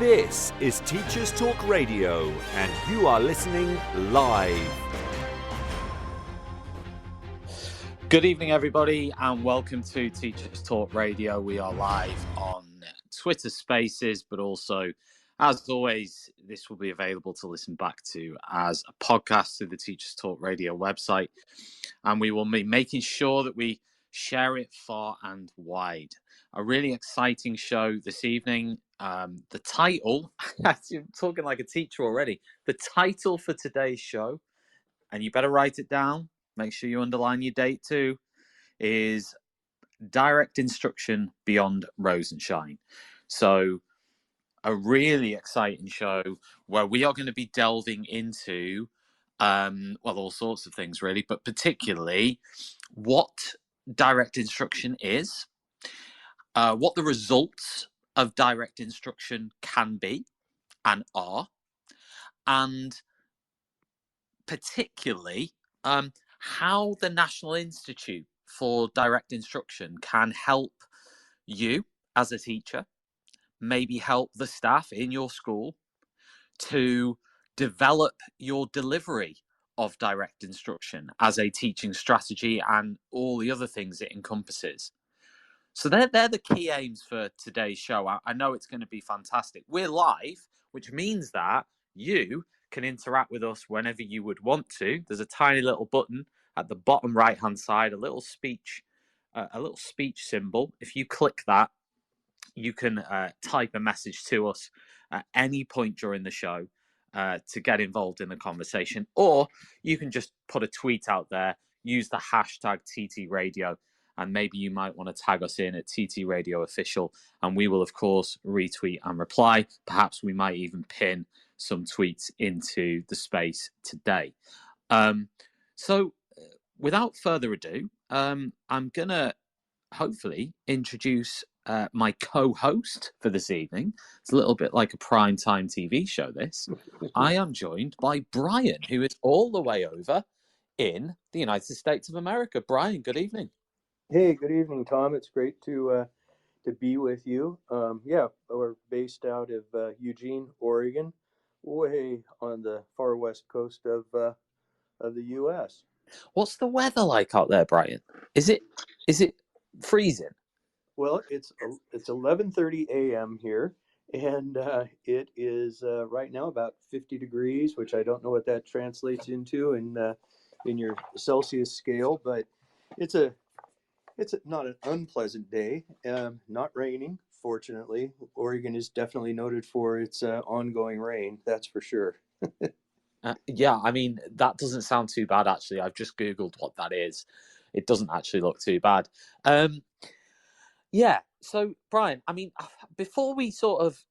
This is Teachers Talk Radio, and you are listening live. Good evening, everybody, and welcome to Teachers Talk Radio. We are live on Twitter Spaces, but also, as always, this will be available to listen back to as a podcast through the Teachers Talk Radio website. And we will be making sure that we share it far and wide. A really exciting show this evening. The title, I'm talking like a teacher already. The title for today's show, and you better write it down, make sure you underline your date too, is Direct Instruction Beyond Rosenshine. So a really exciting show where we are going to be delving into, all sorts of things really, but particularly what direct instruction is, what the results of direct instruction can be and are, and particularly how the National Institute for Direct Instruction can help you as a teacher, maybe help the staff in your school to develop your delivery of direct instruction as a teaching strategy and all the other things it encompasses. So they're the key aims for today's show. I know it's going to be fantastic. We're live, which means that you can interact with us whenever you would want to. There's a tiny little button at the bottom right-hand side, a little speech symbol. If you click that, you can type a message to us at any point during the show to get involved in the conversation, or you can just put a tweet out there, use the hashtag TT Radio, and maybe you might want to tag us in at TT Radio Official, and we will, of course, retweet and reply. Perhaps we might even pin some tweets into the space today. So without further ado, I'm going to hopefully introduce my co-host for this evening. It's a little bit like a primetime TV show, this. I am joined by Brian, who is all the way over in the United States of America. Brian, good evening. Hey, good evening, Tom. It's great to be with you. We're based out of Eugene, Oregon, way on the far west coast of the U.S. What's the weather like out there, Brian? Is it freezing? Well, it's 11:30 a.m. here, and it is right now about 50 degrees, which I don't know what that translates into in your Celsius scale, but it's not an unpleasant day. Not raining, fortunately. Oregon is definitely noted for its ongoing rain, that's for sure. Yeah, I mean, that doesn't sound too bad, actually. I've just Googled what that is. It doesn't actually look too bad. Yeah, so, Brian, I mean, before we sort of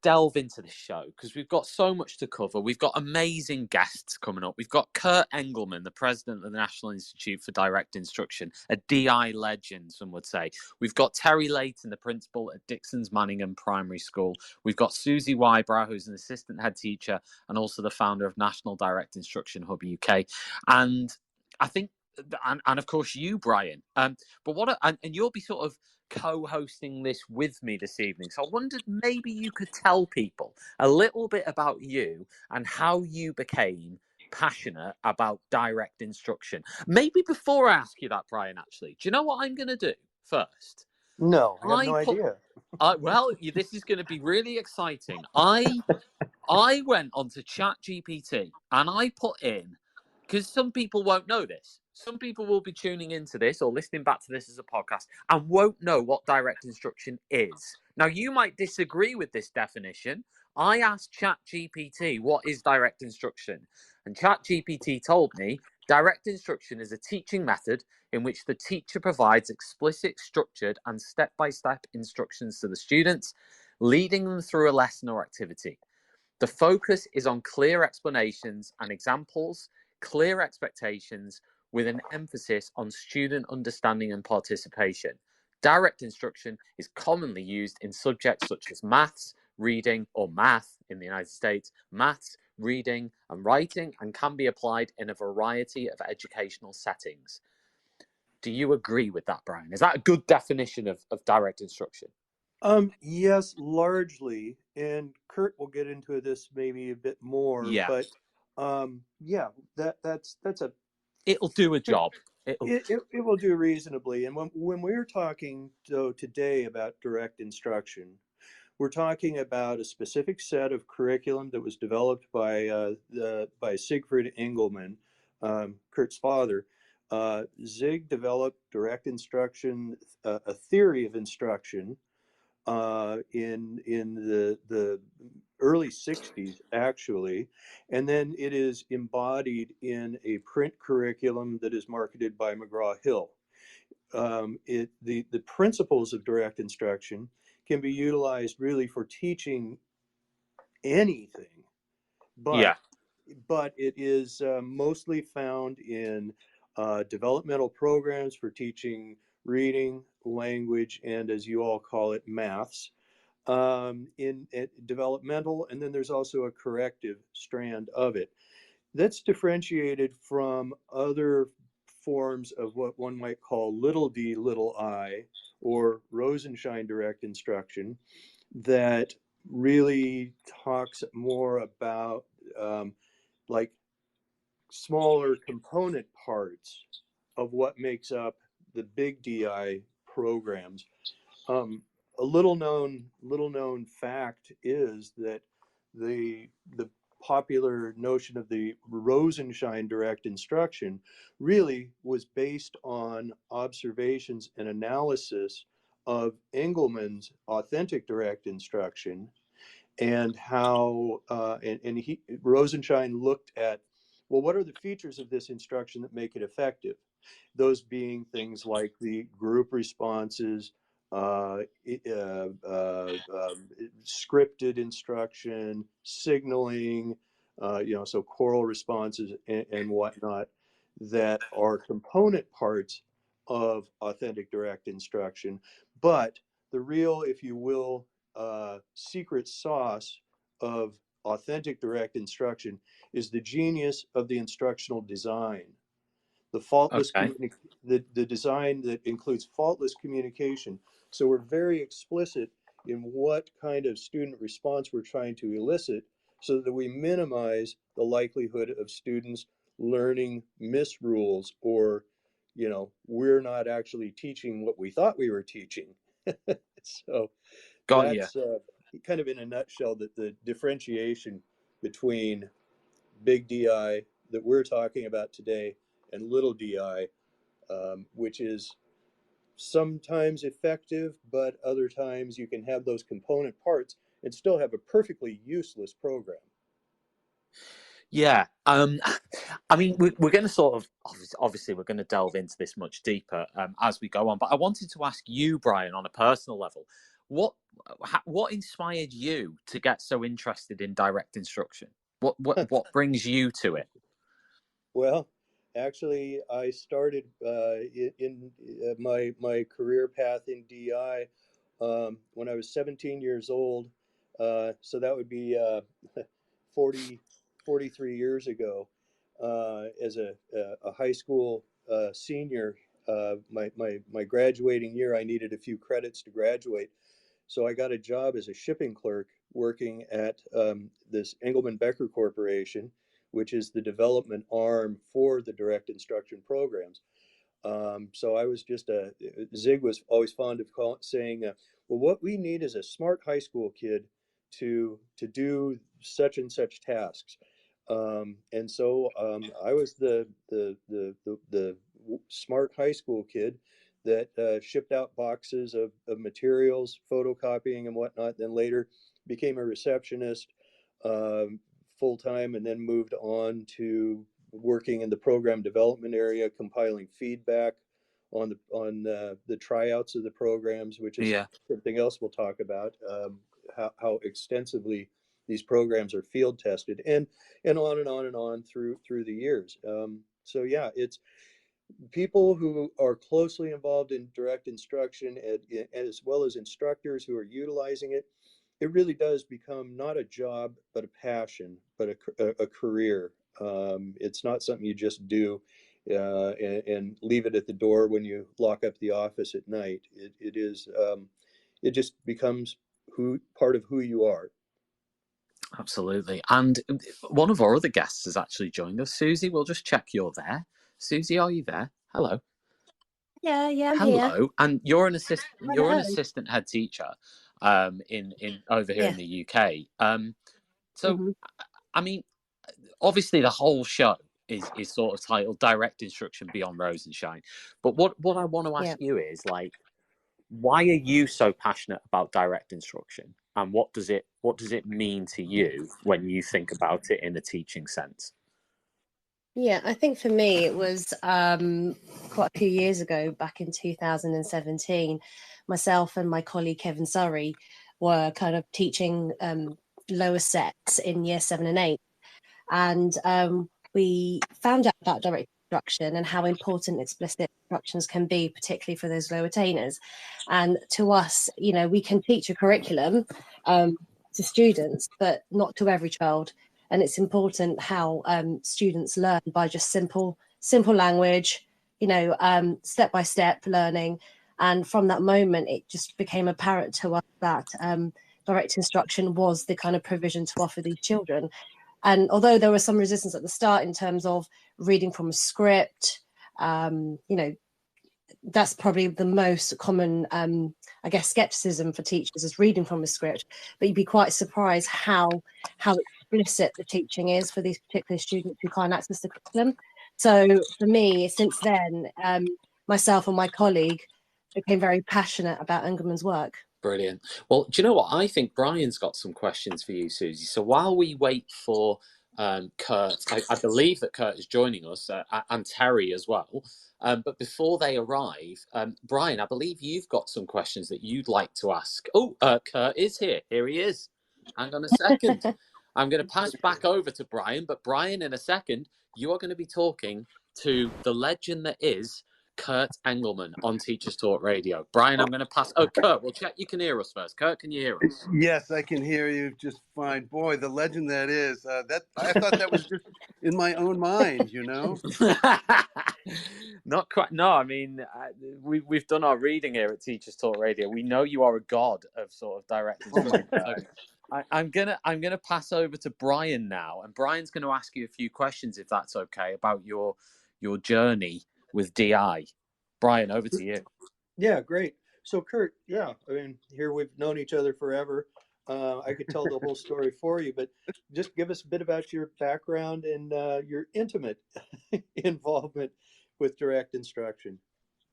delve into this show, because we've got so much to cover, we've got amazing guests coming up. We've got Kurt Engelman, the president of the National Institute for Direct Instruction, a DI legend, some would say. We've got Terry Layton, the principal at Dixon's Manningham Primary School. We've got Susie Wybrow, who's an assistant head teacher and also the founder of National Direct Instruction Hub UK. And I think, and of course you, Brian. And you'll be sort of co-hosting this with me this evening. So I wondered maybe you could tell people a little bit about you and how you became passionate about direct instruction. Maybe before I ask you that, Brian, actually, do you know what I'm going to do first? No, I have no idea. This is going to be really exciting. I went onto ChatGPT and I put in, because some people won't know this. Some people will be tuning into this or listening back to this as a podcast and won't know what direct instruction is. Now, you might disagree with this definition. I asked ChatGPT, what is direct instruction? And ChatGPT told me direct instruction is a teaching method in which the teacher provides explicit, structured, and step-by-step instructions to the students, leading them through a lesson or activity. The focus is on clear explanations and examples, clear expectations, with an emphasis on student understanding and participation. Direct instruction is commonly used in subjects such as maths, reading, or math in the United States, maths, reading, and writing, and can be applied in a variety of educational settings. Do you agree with that, Brian? Is that a good definition of direct instruction? Yes, largely, and Kurt will get into this maybe a bit more, Yeah, but yeah, that's a it'll do a job. It'll. it will do reasonably. And when we're talking though today about direct instruction, we're talking about a specific set of curriculum that was developed by Siegfried Engelmann, Kurt's father. Zig developed direct instruction, a theory of instruction in the early 60s actually, and then it is embodied in a print curriculum that is marketed by McGraw-Hill. The principles of direct instruction can be utilized really for teaching anything, Yeah. but it is mostly found in developmental programs for teaching reading, language, and as you all call it, maths in developmental, and then there's also a corrective strand of it that's differentiated from other forms of what one might call little d, little I, or Rosenshine direct instruction that really talks more about um, like smaller component parts of what makes up the big DI programs. um, a little known fact is that the popular notion of the Rosenshine direct instruction really was based on observations and analysis of Engelmann's authentic direct instruction, and how and he Rosenshine looked at, well, what are the features of this instruction that make it effective? Those being things like the group responses, uh, scripted instruction, signaling, so choral responses and whatnot, that are component parts of authentic direct instruction. But the real, if you will, secret sauce of authentic direct instruction is the genius of the instructional design, the faultless Okay. the design that includes faultless communication. So we're very explicit in what kind of student response we're trying to elicit so that we minimize the likelihood of students learning misrules, or we're not actually teaching what we thought we were teaching. So Got you. that's kind of in a nutshell that the differentiation between big DI that we're talking about today and little DI, which is sometimes effective, but other times you can have those component parts and still have a perfectly useless program. Yeah. I mean, we're going to sort of obviously we're going to delve into this much deeper as we go on. But I wanted to ask you, Brian, on a personal level, what what inspired you to get so interested in direct instruction? What brings you to it? Well, actually, I started in my career path in DI when I was 17 years old. So that would be 40, 43 years ago. As a high school senior, my graduating year, I needed a few credits to graduate. So I got a job as a shipping clerk working at this Engelman Becker Corporation, which is the development arm for the direct instruction programs. So I was just Zig was always fond of saying, well, what we need is a smart high school kid to do such and such tasks. And so I was the smart high school kid that shipped out boxes of materials, photocopying and whatnot. Then later became a receptionist full time, and then moved on to working in the program development area, compiling feedback on the tryouts of the programs, which is Yeah. something else we'll talk about. How extensively these programs are field tested, and on and on and on through the years. So yeah, it's people who are closely involved in direct instruction, as well as instructors who are utilizing it. It really does become not a job, but a passion, but a career. It's not something you just do and leave it at the door when you lock up the office at night. It is it just becomes part of who you are. Absolutely. And one of our other guests has actually joined us. Susie, we'll just check you're there. Susie, are you there? Hello. Yeah, I'm Hello. here. And you're an Hello. assistant head teacher in over here in Yeah. the UK. So Mhm. I mean, obviously the whole show is sort of titled Direct Instruction Beyond Rosenshine. But what I want to ask you is, like, why are you so passionate about direct instruction, and what does it mean to you when you think about it in a teaching sense? Yeah, I think for me it was quite a few years ago, back in 2017. Myself and my colleague Kevin Surrey were kind of teaching lower sets in year 7 and 8, and we found out about direct instruction and how important explicit instructions can be, particularly for those low attainers. And to us, we can teach a curriculum to students, but not to every child. And it's important how students learn by just simple language, step by step learning. And from that moment, it just became apparent to us that direct instruction was the kind of provision to offer these children. And although there was some resistance at the start in terms of reading from a script, that's probably the most common, I guess, skepticism for teachers is reading from a script. But you'd be quite surprised how explicit the teaching is for these particular students who can't access the curriculum. So for me, since then, myself and my colleague became very passionate about Engelmann's work. Brilliant. Well, do you know what? I think Brian's got some questions for you, Susie. So while we wait for Kurt, I believe that Kurt is joining us, and Terry as well. But before they arrive, Brian, I believe you've got some questions that you'd like to ask. Oh, Kurt is here. Here he is. Hang on a second. I'm going to pass back over to Brian. But Brian, in a second, you are going to be talking to the legend that is Kurt Engelmann on Teachers Talk Radio. Brian, I'm going to pass. Oh, Kurt, we'll check you can hear us first. Kurt, can you hear us? Yes, I can hear you just fine. Boy, the legend that is. That I thought that was just in my own mind, Not quite. No, I mean, we've done our reading here at Teachers Talk Radio. We know you are a god of sort of direct instruction. So I'm gonna pass over to Brian now, and Brian's going to ask you a few questions, if that's okay, about your journey with DI. Brian, over to you. Yeah, great. So Kurt, I mean, here we've known each other forever. I could tell the whole story for you, but just give us a bit about your background and your intimate involvement with direct instruction.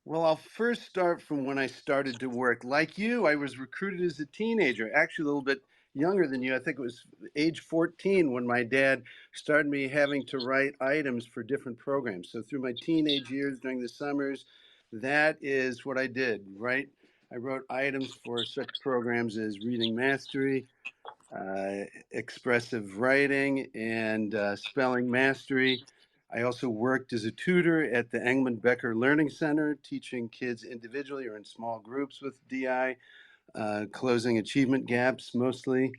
Well, I'll first start from when I started to work. Like you, I was recruited as a teenager, actually a little bit younger than you. I think it was age 14 when my dad started me having to write items for different programs. So through my teenage years during the summers, that is what I did, right? I wrote items for such programs as Reading Mastery, Expressive Writing, and Spelling Mastery. I also worked as a tutor at the Engelmann Becker Learning Center, teaching kids individually or in small groups with DI, closing achievement gaps mostly.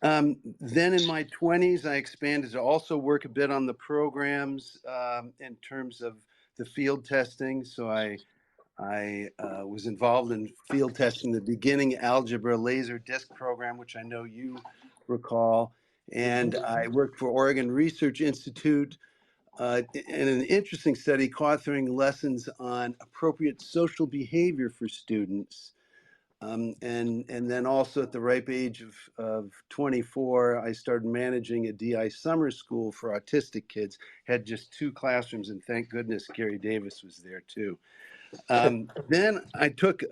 Then in my 20s, I expanded to also work a bit on the programs in terms of the field testing. So I was involved in field testing the beginning algebra laser disc program, which I know you recall. And I worked for Oregon Research Institute in an interesting study, authoring lessons on appropriate social behavior for students. And then also at the ripe age of 24, I started managing a DI summer school for autistic kids. Had just 2 classrooms, and thank goodness Gary Davis was there too. Then I took,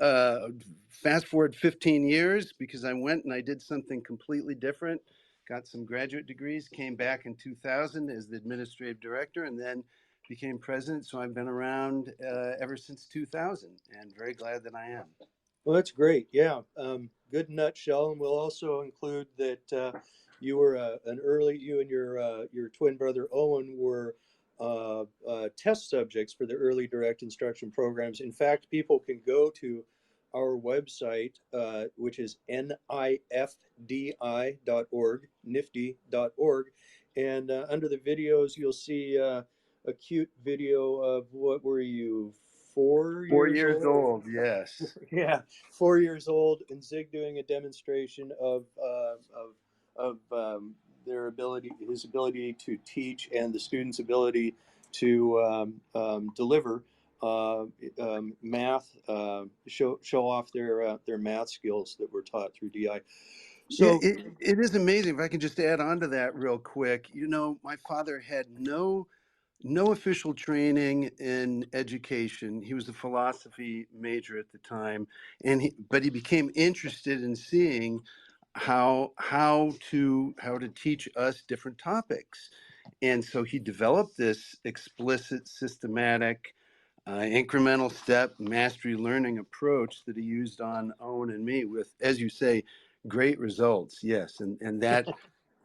fast forward 15 years, because I went and I did something completely different, got some graduate degrees, came back in 2000 as the administrative director, and then became president. So I've been around ever since 2000, and very glad that I am. Well, that's great. Yeah, good nutshell. And we'll also include that you were you and your twin brother Owen were test subjects for the early direct instruction programs. In fact, people can go to our website, which is NIFDI.org, NIFDI.org, and under the videos, you'll see a cute video of what were you, 4 4 years years old. old, yes. Yeah, 4 years old, and Zig doing a demonstration of their ability, his ability to teach, and the students' ability to deliver math, show off their math skills that were taught through DI. Yeah, So it is amazing. If I can just add on to that real quick, my father had no official training in education. He was a philosophy major at the time, but he became interested in seeing how to teach us different topics. And so he developed this explicit, systematic, incremental step mastery learning approach that he used on Owen and me with, as you say, great results. Yes, and that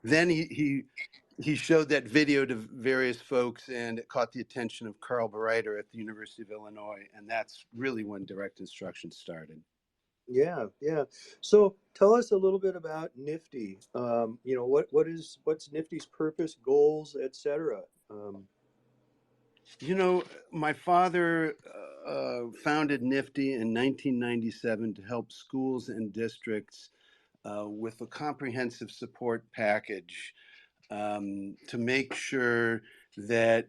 then he showed that video to various folks, and it caught the attention of Carl Bereiter at the University of Illinois, and that's really when direct instruction started. yeah, yeah. So tell us a little bit about NIFDI. What's NIFDI's purpose, goals, etc. My father founded NIFDI in 1997 to help schools and districts with a comprehensive support package to make sure that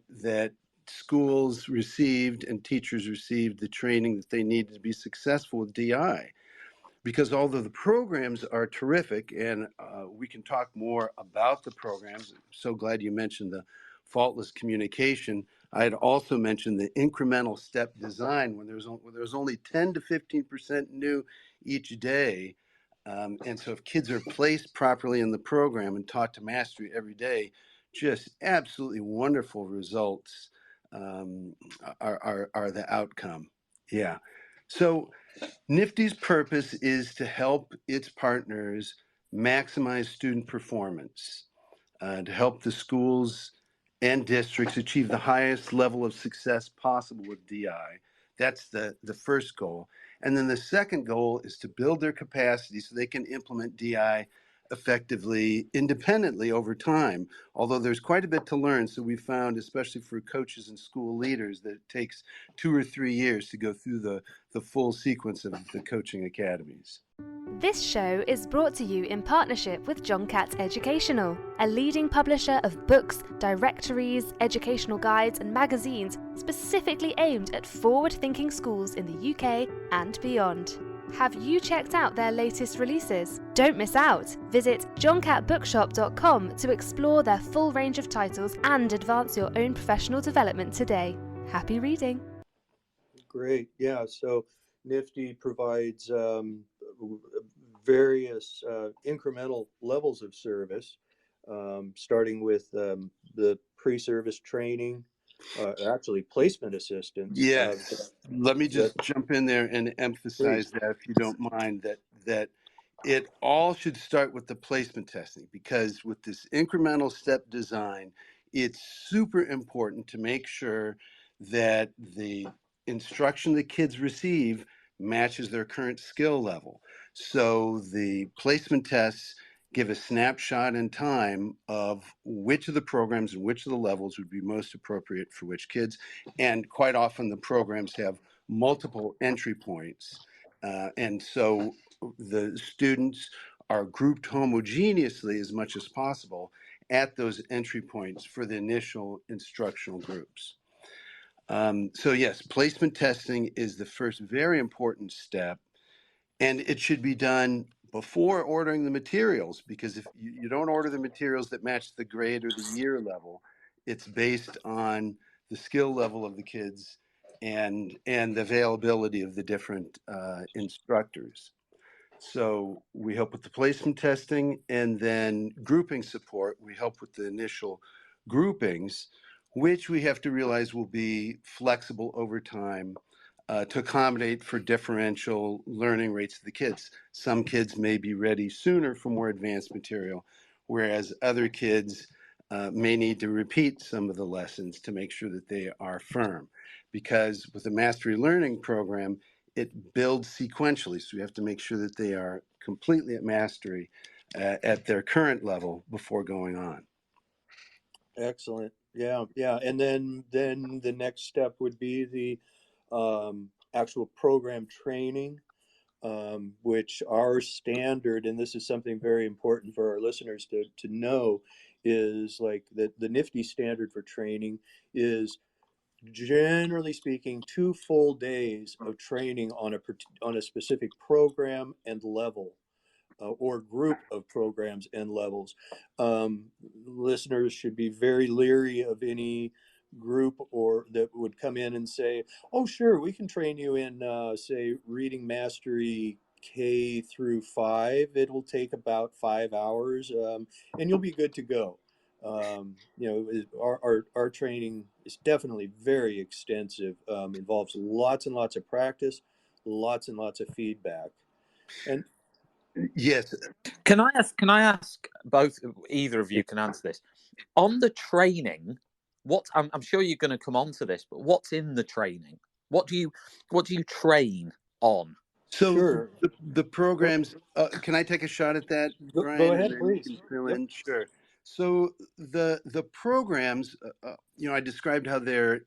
schools received and teachers received the training that they needed to be successful with DI. Because although the programs are terrific, and we can talk more about the programs, I'm so glad you mentioned the faultless communication. I had also mentioned the incremental step design when there's only 10 to 15% new each day. And so if kids are placed properly in the program and taught to mastery every day, just absolutely wonderful results are the outcome. Yeah. So NIFDI's purpose is to help its partners maximize student performance, to help the schools and districts achieve the highest level of success possible with DI. That's the first goal. And then the second goal is to build their capacity so they can implement DI effectively, independently over time. Although there's quite a bit to learn, so we found, especially for coaches and school leaders, that it takes 2 or 3 years to go through the full sequence of the coaching academies. This show is brought to you in partnership with John Catt Educational, a leading publisher of books, directories, educational guides and magazines specifically aimed at forward-thinking schools in the UK and beyond. Have you checked out their latest releases? Don't miss out! Visit johncattbookshop.com to explore their full range of titles and advance your own professional development today. Happy reading! Great. Yeah. So NIFDI provides various incremental levels of service, starting with the pre-service training, actually placement assistance. Yes. Let me That just jump in there and please. emphasize that, if you don't mind, that it all should start with the placement testing, because with this incremental step design, it's super important to make sure that the instruction the kids receive matches their current skill level. So the placement tests give a snapshot in time of which of the programs and which of the levels would be most appropriate for which kids. And quite often the programs have multiple entry points. And so the students are grouped homogeneously as much as possible at those entry points for the initial instructional groups. So yes, placement testing is the first very important step, and it should be done before ordering the materials, because if you don't order the materials that match the grade or the year level, it's based on the skill level of the kids and the availability of the different instructors. So we help with the placement testing, and then grouping support. We help with the initial groupings, which we have to realize will be flexible over time to accommodate for differential learning rates of the kids. Some kids may be ready sooner for more advanced material, whereas other kids may need to repeat some of the lessons to make sure that they are firm. Because with a mastery learning program, it builds sequentially. So we have to make sure that they are completely at mastery at their current level before going on. Excellent. Yeah, yeah. And then the next step would be the actual program training, which our standard, and this is something very important for our listeners to know, is like the NIFDI standard for training is, generally speaking, 2 full days of training on a specific program and level, or group of programs and levels. Listeners should be very leery of any group or that would come in and say, "Oh, sure, we can train you in, say, reading mastery K through 5. It will take about 5 hours, and you'll be good to go." Our training is definitely very extensive, involves lots and lots of practice, lots and lots of feedback. And Yes. Can I ask both? Either of you can answer this. On the training, I'm sure you're going to come on to this, but what's in the training? What do you train on? So sure, the programs, can I take a shot at that, go Brian, and ahead, then you please. can fill Yep. in? Sure. So the programs, I described how they're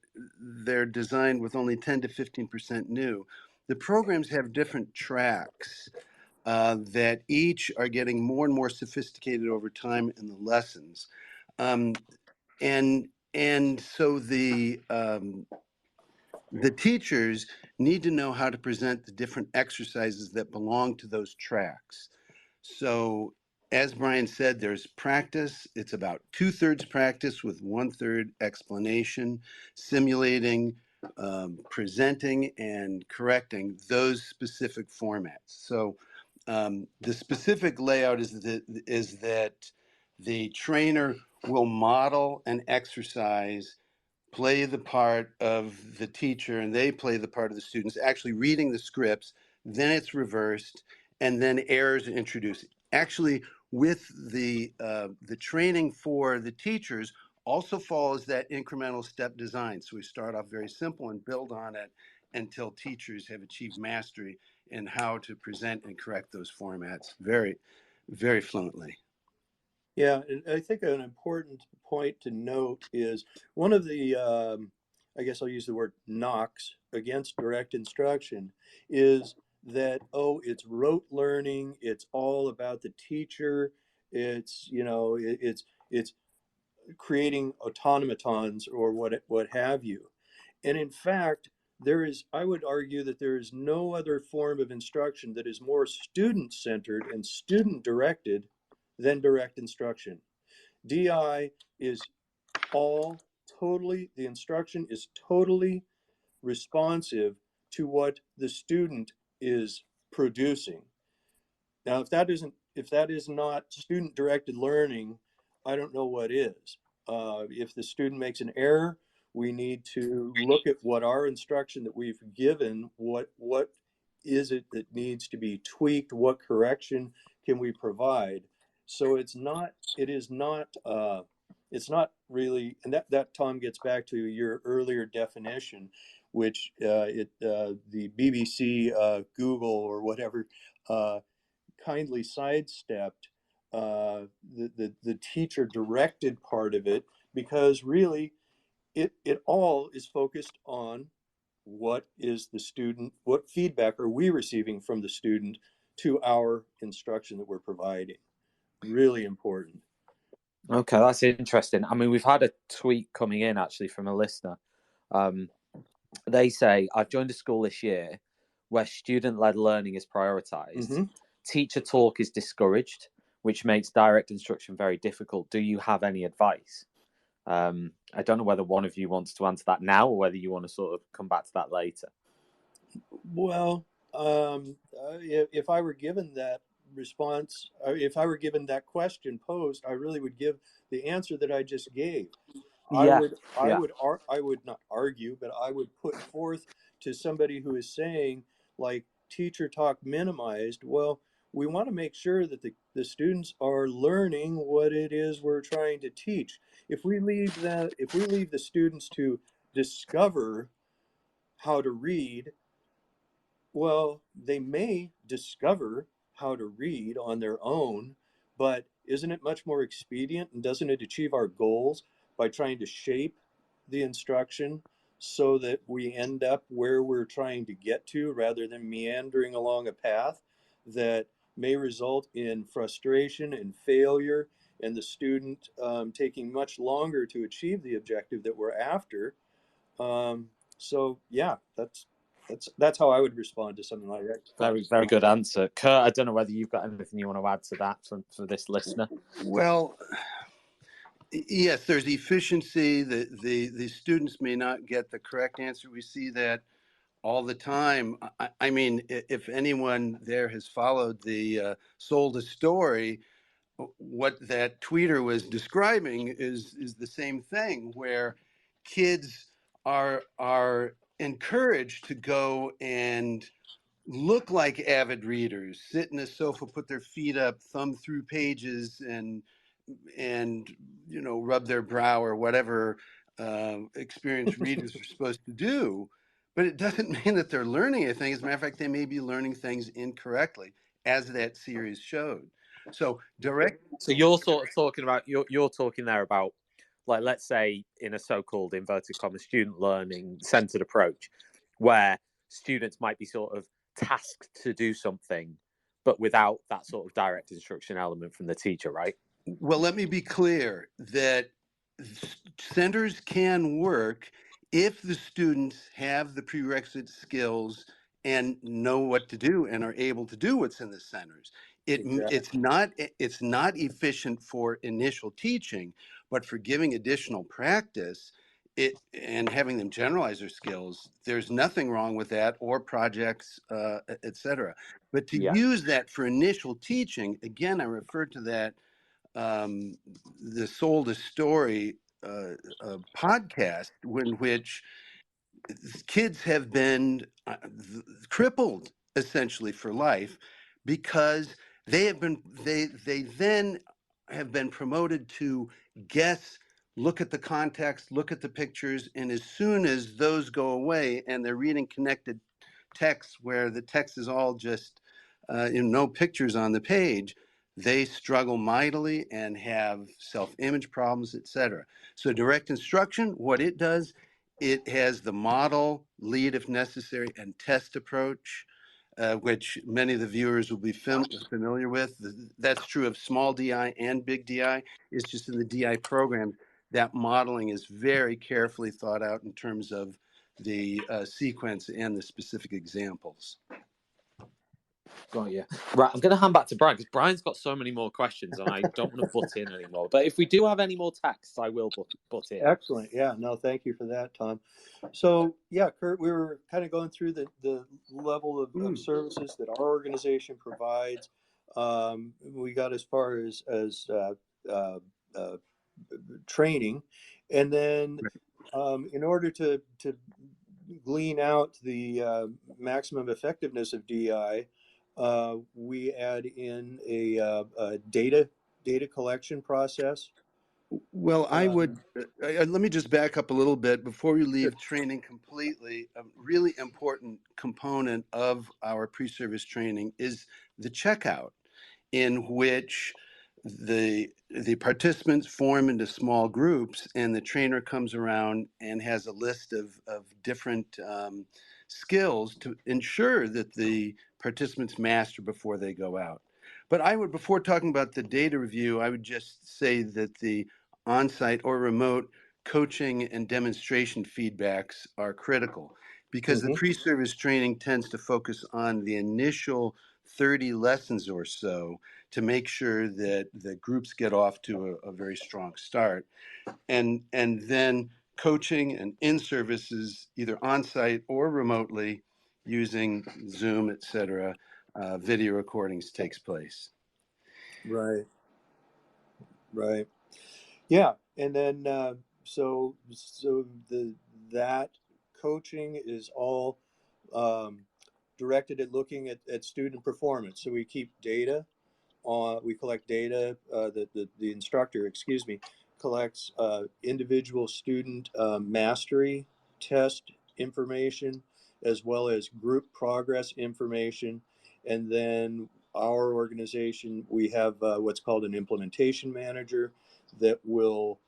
designed with only 10 to 15% new. The programs have different tracks that each are getting more and more sophisticated over time in the lessons, and so the teachers need to know how to present the different exercises that belong to those tracks. So, as Brian said, there's practice. It's about 2/3 practice with 1/3 explanation, simulating, presenting, and correcting those specific formats. So, the specific layout is that the trainer will model an exercise, play the part of the teacher, and they play the part of the students, actually reading the scripts. Then it's reversed, and then errors are introduced. Actually, with the training for the teachers also follows that incremental step design. So we start off very simple and build on it until teachers have achieved mastery in how to present and correct those formats very, very fluently. Yeah, and I think an important point to note is one of the, I guess I'll use the word knocks against direct instruction, is that, oh, it's rote learning, it's all about the teacher, it's creating automatons or what have you. And in fact, I would argue that there is no other form of instruction that is more student centered and student directed than direct instruction. DI is the instruction is totally responsive to what the student is producing. Now, if that is not student directed learning, I don't know what is. If the student makes an error, we need to look at what our instruction that we've given, what is it that needs to be tweaked, what correction can we provide. So it is not it's not really, and that Tom gets back to your earlier definition, which the BBC, Google, or whatever, kindly sidestepped, the teacher directed part of it, because really it all is focused on what feedback are we receiving from the student to our instruction that we're providing. Really important. Okay, that's interesting. I mean, we've had a tweet coming in actually from a listener. They say, I've joined a school this year where student-led learning is prioritized. Mm-hmm. Teacher talk is discouraged, which makes direct instruction very difficult. Do you have any advice? I don't know whether one of you wants to answer that now or whether you want to sort of come back to that later. Well, if I were given that response, if I were given that question posed, I really would give the answer that I just gave. I Yeah, would, yeah. I would not argue, but I would put forth to somebody who is saying, like, teacher talk minimized. Well, we want to make sure that the students are learning what it is we're trying to teach. If we leave the students to discover how to read, well, they may discover how to read on their own, but isn't it much more expedient, and doesn't it achieve our goals by trying to shape the instruction so that we end up where we're trying to get to rather than meandering along a path that may result in frustration and failure and the student taking much longer to achieve the objective that we're after. So yeah, that's how I would respond to something like that. Very, very good answer. Kurt, I don't know whether you've got anything you want to add to that for this listener. Well, yes, there's efficiency. The students may not get the correct answer. We see that all the time. I mean, if anyone there has followed the Sold a Story, what that tweeter was describing is the same thing, where kids are encouraged to go and look like avid readers, sit in a sofa, put their feet up, thumb through pages, and rub their brow or whatever experienced readers are supposed to do. But it doesn't mean that they're learning anything. As a matter of fact, they may be learning things incorrectly, as that series showed. So direct. So you're sort of talking about you're talking there about, like, let's say in a so-called inverted commas student learning centered approach, where students might be sort of tasked to do something, but without that sort of direct instruction element from the teacher, right? Well, let me be clear that centers can work if the students have the prerequisite skills and know what to do and are able to do what's in the centers. Exactly. It's not efficient for initial teaching, but for giving additional practice and having them generalize their skills, there's nothing wrong with that, or projects, et cetera. But to use that for initial teaching, again, I referred to that the Sold a Story podcast, in which kids have been crippled essentially for life because they then have been promoted to guess, look at the context, look at the pictures, and as soon as those go away and they're reading connected text where the text is all just no pictures on the page, they struggle mightily and have self-image problems, etc. So direct instruction, what it does, it has the model, lead if necessary, and test approach, which many of the viewers will be familiar with. That's true of small DI and big DI. It's just in the DI program, that modeling is very carefully thought out in terms of the sequence and the specific examples. Got you. Right, I'm going to hand back to Brian, because Brian's got so many more questions and I don't want to butt in anymore. But if we do have any more texts, I will butt in. Excellent. Yeah, no, thank you for that, Tom. So yeah, Kurt, we were kind of going through the level of services that our organization provides. We got as far as training, and then in order to glean out the maximum effectiveness of DI, we add in a data collection process. Well, I would let me just back up a little bit before we leave Sure. training completely. A really important component of our pre-service training is the checkout, in which the participants form into small groups, and the trainer comes around and has a list of different skills to ensure that the participants master before they go out. But before talking about the data review, I would just say that the on-site or remote coaching and demonstration feedbacks are critical, because the pre-service training tends to focus on the initial 30 lessons or so to make sure that the groups get off to a very strong start. And then coaching and in-services, either on-site or remotely, using Zoom, et cetera, video recordings takes place. Right. Yeah, and then so that coaching is all directed at looking at student performance. So we keep data we collect data. The instructor, excuse me, collects individual student mastery test information, as well as group progress information, and then our organization, we have what's called an implementation manager that will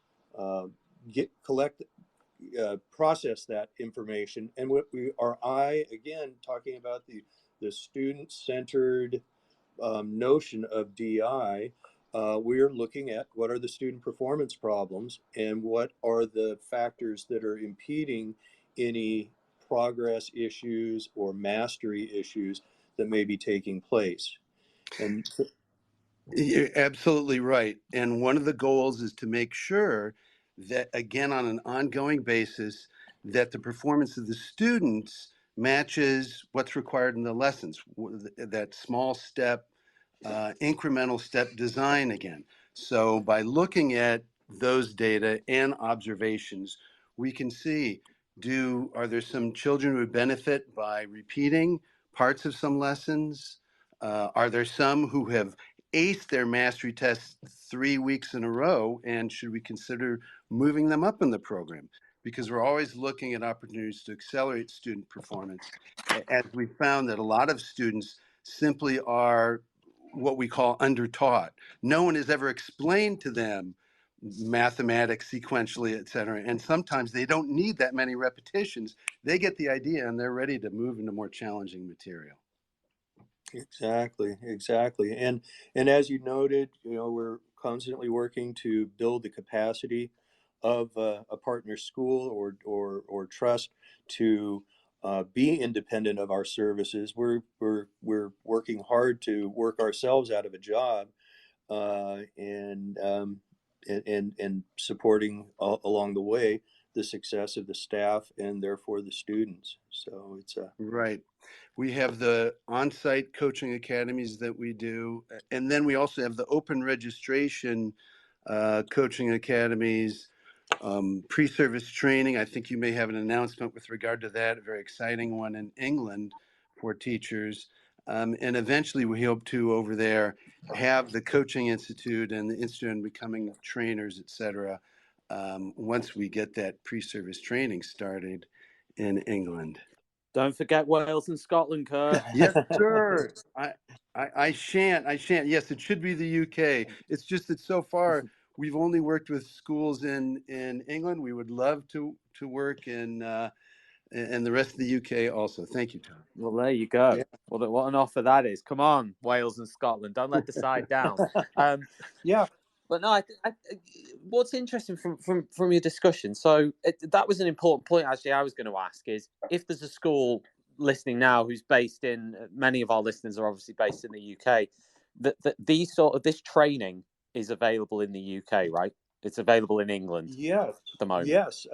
collect process that information. And what again, talking about the student-centered notion of DI, we're looking at what are the student performance problems and what are the factors that are impeding any progress issues or mastery issues that may be taking place. And You're absolutely right. And one of the goals is to make sure that, again, on an ongoing basis, that the performance of the students matches what's required in the lessons, that small step, incremental step design again. So by looking at those data and observations, we can see, are there some children who would benefit by repeating parts of some lessons? Are there some who have aced their mastery tests 3 weeks in a row, and should we consider moving them up in the program? Because we're always looking at opportunities to accelerate student performance, as we found that a lot of students simply are what we call undertaught. No one has ever explained to them mathematics sequentially, et cetera, and sometimes they don't need that many repetitions. They get the idea and they're ready to move into more challenging material. exactly, exactly. And as you noted, we're constantly working to build the capacity of a partner school or trust to be independent of our services. We're working hard to work ourselves out of a job, and supporting along the way the success of the staff and therefore the students. So it's a Right. We have the on-site coaching academies that we do, and then we also have the open registration coaching academies, pre-service training. I think you may have an announcement with regard to that, a very exciting one in England for teachers. And eventually we hope to, over there, have the coaching institute and the institute on becoming trainers, et cetera, once we get that pre-service training started in England. Don't forget Wales and Scotland, Kurt. Yes, sir. I shan't. Yes, it should be the UK. It's just that so far we've only worked with schools in England. We would love to work in the rest of the UK also. Thank you, Tom. Well, there you go. Yeah. What an offer that is. Come on, Wales and Scotland. Don't let the side down. Yeah. But no, what's interesting from your discussion, so that was an important point, actually, I was going to ask is, if there's a school listening now who's based in, many of our listeners are obviously based in the UK, that this training is available in the UK, right? It's available in England Yes, at the moment. yes.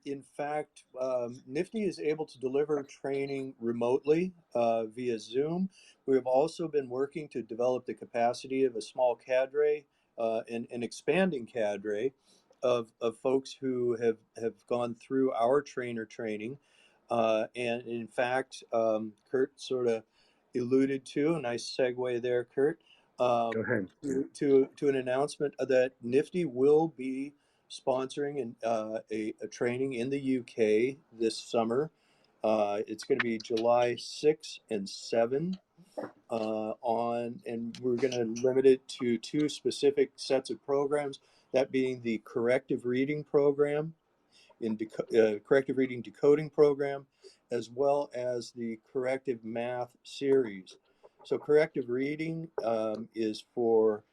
In fact, NIFDI is able to deliver training remotely via Zoom. We have also been working to develop the capacity of a small cadre, an expanding cadre of folks who have gone through our trainer training. And in fact, Kurt sort of alluded to, a nice segue there, Kurt, Go ahead. to an announcement that NIFDI will be sponsoring a training in the UK this summer. It's going to be July 6 and 7 and we're going to limit it to 2 specific sets of programs, that being the corrective reading program, corrective reading decoding program, as well as the corrective math series. So corrective reading is for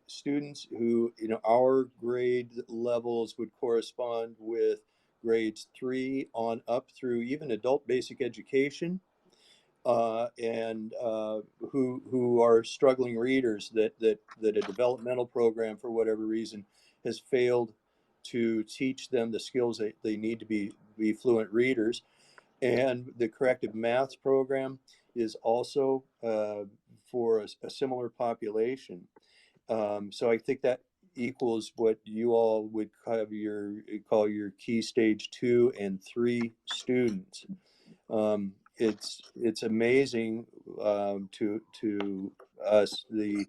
students who, our grade levels would correspond with grades 3 on up through even adult basic education, and who are struggling readers that a developmental program, for whatever reason, has failed to teach them the skills they need to be fluent readers. And the corrective maths program is also for a similar population. So I think that equals what you all would call your key stage 2 and 3 students. It's amazing to us the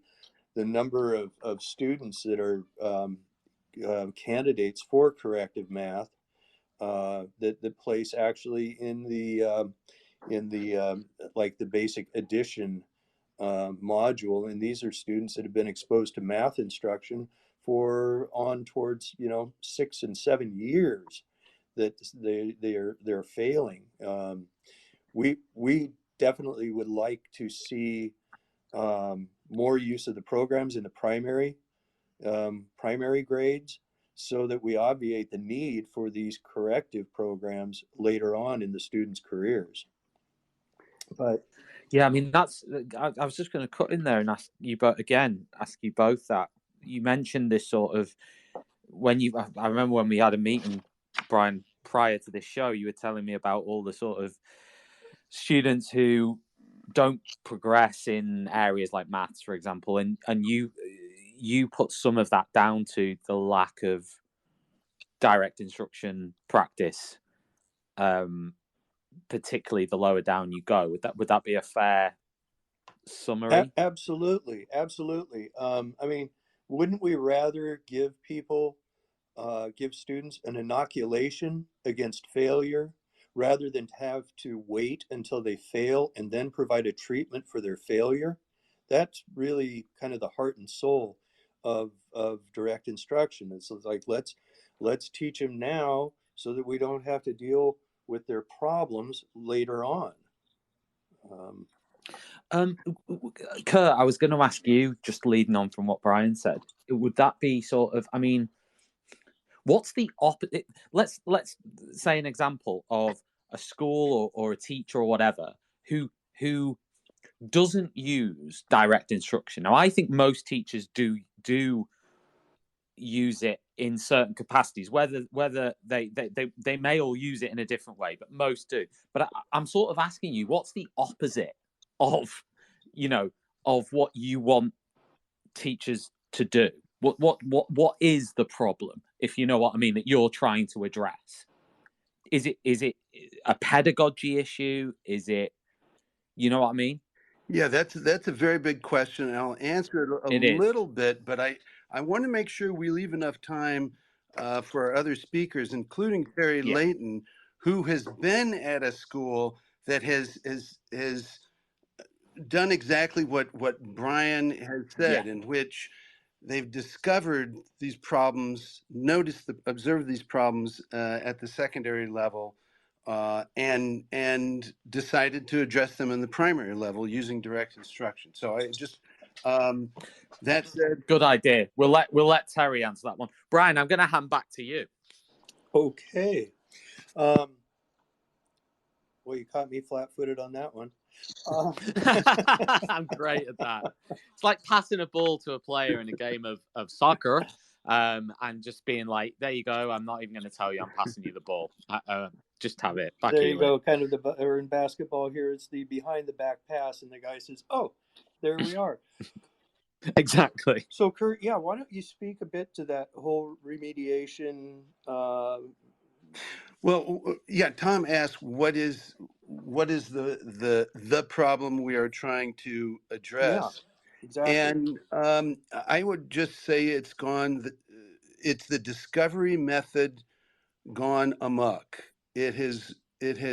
number of students that are candidates for corrective math that place actually in the like the basic addition module, and these are students that have been exposed to math instruction for on towards 6 and 7 years. that they're failing. We definitely would like to see more use of the programs in the primary grades, so that we obviate the need for these corrective programs later on in the students' careers. But yeah, I mean, that's. I was just going to cut in there and ask you both that. You mentioned this sort of I remember when we had a meeting, Brian, prior to this show, you were telling me about all the sort of students who don't progress in areas like maths, for example, and you put some of that down to the lack of direct instruction practice, particularly the lower down you go. Would that be a fair summary? Absolutely. I mean, wouldn't we rather give students an inoculation against failure, rather than have to wait until they fail and then provide a treatment for their failure? That's really kind of the heart and soul of direct instruction. It's like, let's teach them now so that we don't have to deal with their problems later on. Kurt, I was going to ask you, just leading on from what Brian said, would that be sort of, I mean, what's the opposite? Let's say an example of a school or a teacher or whatever who doesn't use direct instruction. Now, I think most teachers do use it in certain capacities, whether they may all use it in a different way, but most do. But I'm sort of asking you, what's the opposite of what you want teachers to do? What is the problem, if you know what I mean, that you're trying to address? Is it a pedagogy issue? Is it, you know what I mean? Yeah, that's a very big question, and I'll answer it a little bit, but I want to make sure we leave enough time for our other speakers, including Terry Layton, who has been at a school that has done exactly what Brian has said, in which they've discovered these problems, observed these problems at the secondary level, and decided to address them in the primary level using direct instruction. So I just that said, good idea. We'll let Terry answer that one. Brian, I'm going to hand back to you. Okay. Well, you caught me flat-footed on that one. I'm great at that. It's like passing a ball to a player in a game of soccer, and just being like, "There you go. I'm not even going to tell you I'm passing you the ball. Just have it." Back there you go. Kind of or in basketball here, it's the behind the back pass, and the guy says, "Oh, there we are." Exactly. So, Kurt, why don't you speak a bit to that whole remediation? Well, Tom asked, what is the problem we are trying to address? Yeah, exactly. And I would just say it's the discovery method gone amok. It has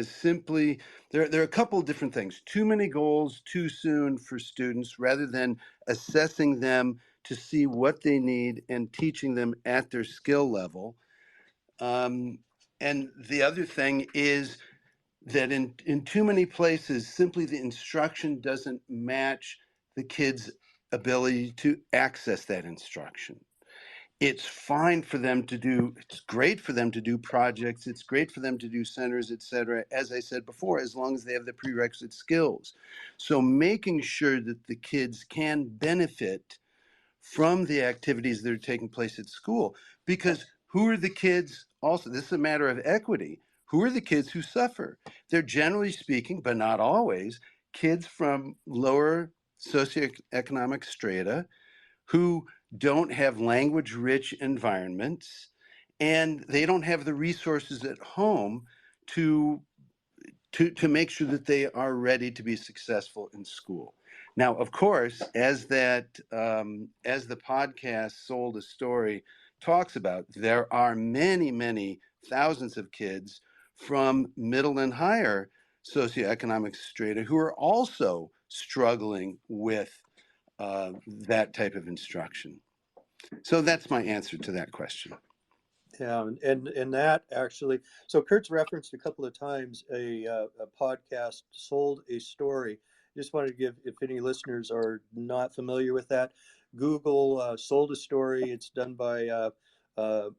simply, there are a couple of different things. Too many goals too soon for students, rather than assessing them to see what they need and teaching them at their skill level. And the other thing is that in too many places, simply the instruction doesn't match the kids' ability to access that instruction. It's fine for them to do, it's great for them to do projects, it's great for them to do centers, etc., as I said before, as long as they have the prerequisite skills. So making sure that the kids can benefit from the activities that are taking place at school, because who are the kids, also, this is a matter of equity, who are the kids who suffer? They're, generally speaking, but not always, kids from lower socioeconomic strata who don't have language-rich environments, and they don't have the resources at home to make sure that they are ready to be successful in school. Now, of course, as the podcast Sold a Story talks about, there are many, many thousands of kids from middle and higher socioeconomic strata who are also struggling with that type of instruction. So that's my answer to that question. Yeah, and that actually, so Kurt's referenced a couple of times a podcast, Sold a Story. Just wanted to give, if any listeners are not familiar with that, Google Sold a Story. It's done by uh, uh,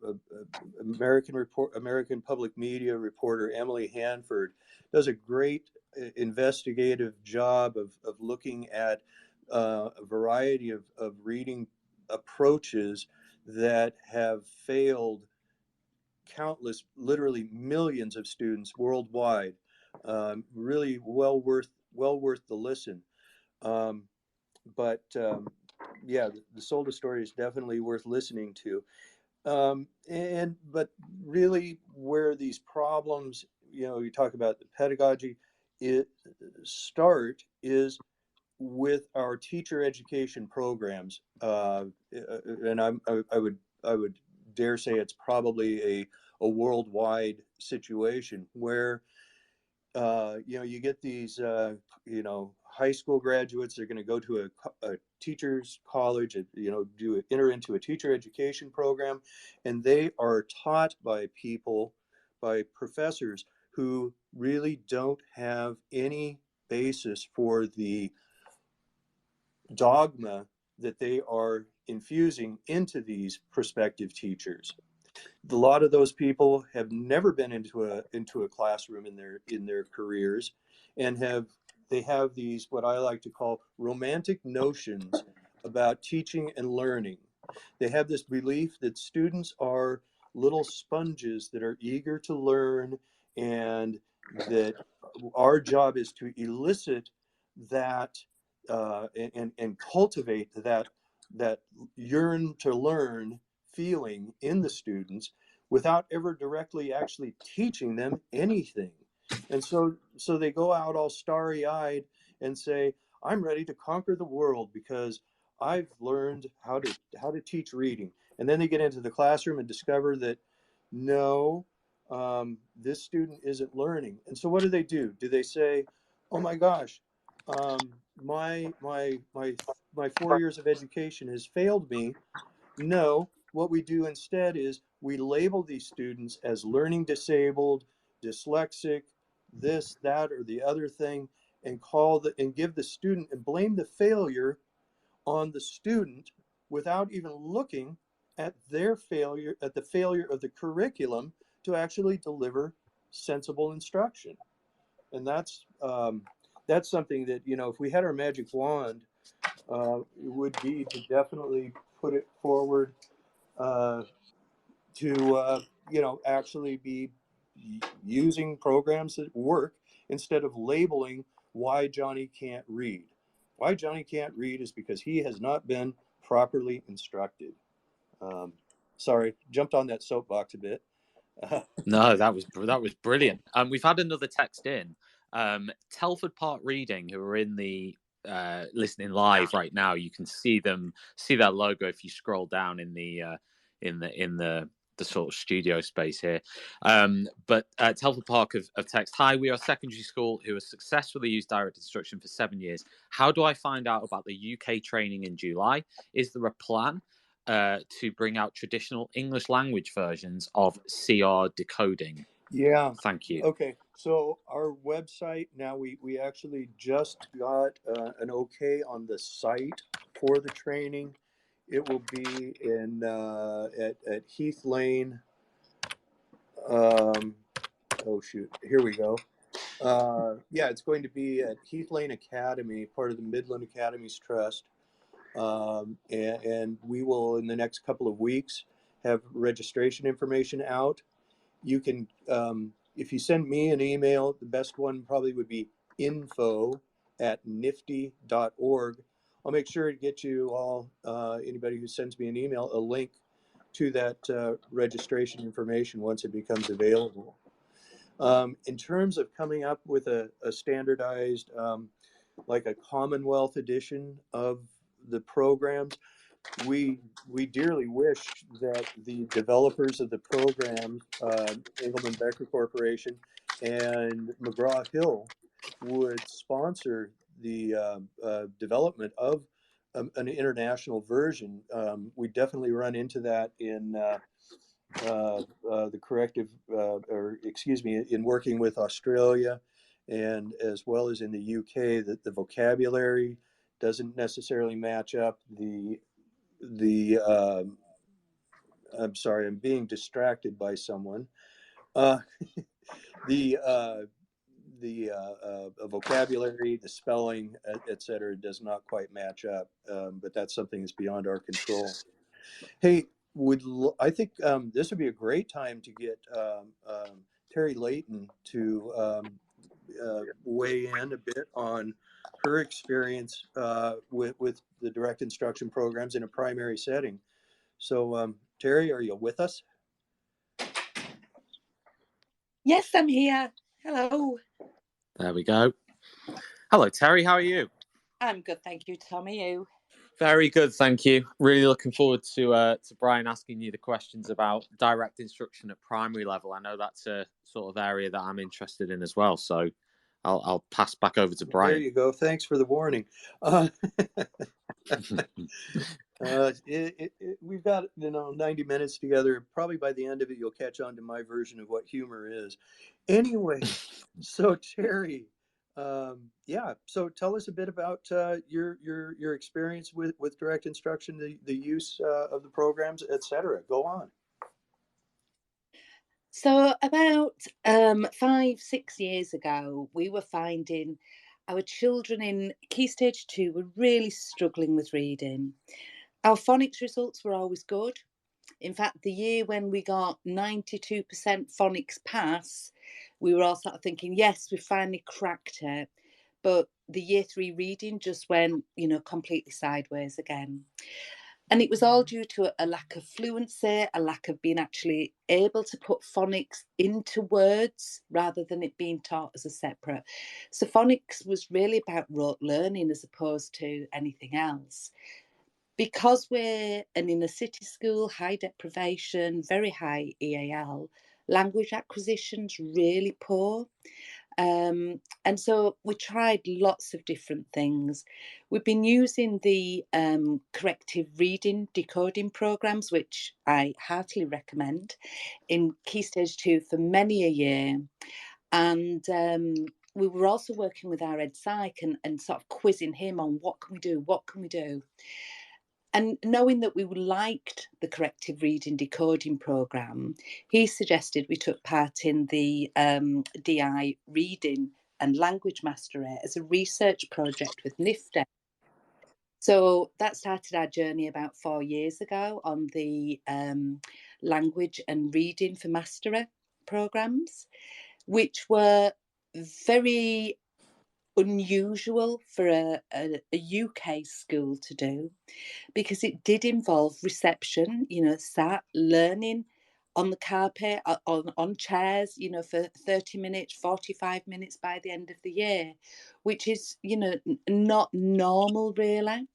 American public media reporter Emily Hanford. Does a great investigative job of looking at a variety of reading approaches that have failed countless, literally millions of students worldwide. Really well worth the listen. Um, but yeah, the Solda story is definitely worth listening to. And but really, where these problems, you talk about the pedagogy, it start is with our teacher education programs, and I would dare say it's probably a worldwide situation where you get these high school graduates. They're going to go to a teachers college, enter into a teacher education program, and they are taught by professors who really don't have any basis for the dogma that they are infusing into these prospective teachers. A lot of those people have never been into a classroom in their careers, and they have these, what I like to call, romantic notions about teaching and learning. They have this belief that students are little sponges that are eager to learn, and that our job is to elicit that, and cultivate that yearn to learn feeling in the students without ever directly actually teaching them anything. And so they go out all starry-eyed and say, I'm ready to conquer the world because I've learned how to teach reading. And then they get into the classroom and discover that no, this student isn't learning. And so what do? Do they say, oh my gosh, my 4 years of education has failed me? No, what we do instead is we label these students as learning disabled, dyslexic, this, that, or the other thing, and give the student and blame the failure on the student without even looking at the failure of the curriculum to actually deliver sensible instruction. And that's something that, if we had our magic wand, it would be to definitely put it forward, uh, to actually be using programs that work instead of labeling why Johnny can't read. Why Johnny can't read is because he has not been properly instructed. Um, Sorry, jumped on that soapbox a bit. No, that was brilliant. We've had another text in. Telford Park Reading, who are in the listening live right now. You can see their logo if you scroll down in the sort of studio space here. But Telford Park of text. Hi, we are a secondary school who has successfully used direct instruction for 7 years. How do I find out about the UK training in July? Is there a plan to bring out traditional English language versions of CR decoding? Yeah. Thank you. Okay. So our website now, we actually just got an okay on the site for the training. It will be at Heath Lane. Oh shoot, here we go. Yeah, it's going to be at Heath Lane Academy, part of the Midland Academies Trust. And we will, in the next couple of weeks, have registration information out. You can, if you send me an email, the best one probably would be info@nifdi.org. I'll make sure to get you all, anybody who sends me an email, a link to that registration information once it becomes available. In terms of coming up with a standardized, like a Commonwealth edition of the programs, we dearly wish that the developers of the programs, Engelman Becker Corporation and McGraw-Hill, would sponsor the development of an international version. We definitely run into that the corrective, in working with Australia, and as well as in the UK, that the vocabulary doesn't necessarily match up. I'm sorry, I'm being distracted by someone. Uh, the vocabulary, the spelling, et cetera, does not quite match up. But that's something that's beyond our control. Hey, I think this would be a great time to get Terry Layton to weigh in a bit on her experience with the direct instruction programs in a primary setting. So, Terry, are you with us? Yes, I'm here. Hello. There we go. Hello, Terry. How are you? I'm good, thank you, Tom. Are you? Very good, thank you. Really looking forward to Brian asking you the questions about direct instruction at primary level. I know that's a sort of area that I'm interested in as well. So I'll pass back over to Brian. There you go. Thanks for the warning. We've got 90 minutes together. Probably by the end of it, you'll catch on to my version of what humor is. Anyway, so Terry, so tell us a bit about your experience with direct instruction, the use of the programs, etc. Go on. So about 5-6 years ago, we were finding our children in Key Stage 2 were really struggling with reading. Our phonics results were always good. In fact, the year when we got 92% phonics pass, we were all sort of thinking, yes, we finally cracked it. But the year 3 reading just went, completely sideways again. And it was all due to a lack of fluency, a lack of being actually able to put phonics into words rather than it being taught as a separate. So phonics was really about rote learning as opposed to anything else. Because we're an inner city school, high deprivation, very high EAL, language acquisition's really poor. And so we tried lots of different things. We've been using the corrective reading decoding programs, which I heartily recommend, in Key Stage 2 for many a year. And we were also working with our ed psych and sort of quizzing him on what can we do. And knowing that we liked the corrective reading decoding programme, he suggested we took part in the DI Reading and Language Mastery as a research project with NIFDI. So that started our journey about 4 years ago on the language and reading for mastery programmes, which were very unusual for a UK school to do, because it did involve reception, sat learning on the carpet, on chairs, for 30 minutes, 45 minutes by the end of the year, which is, not normal really.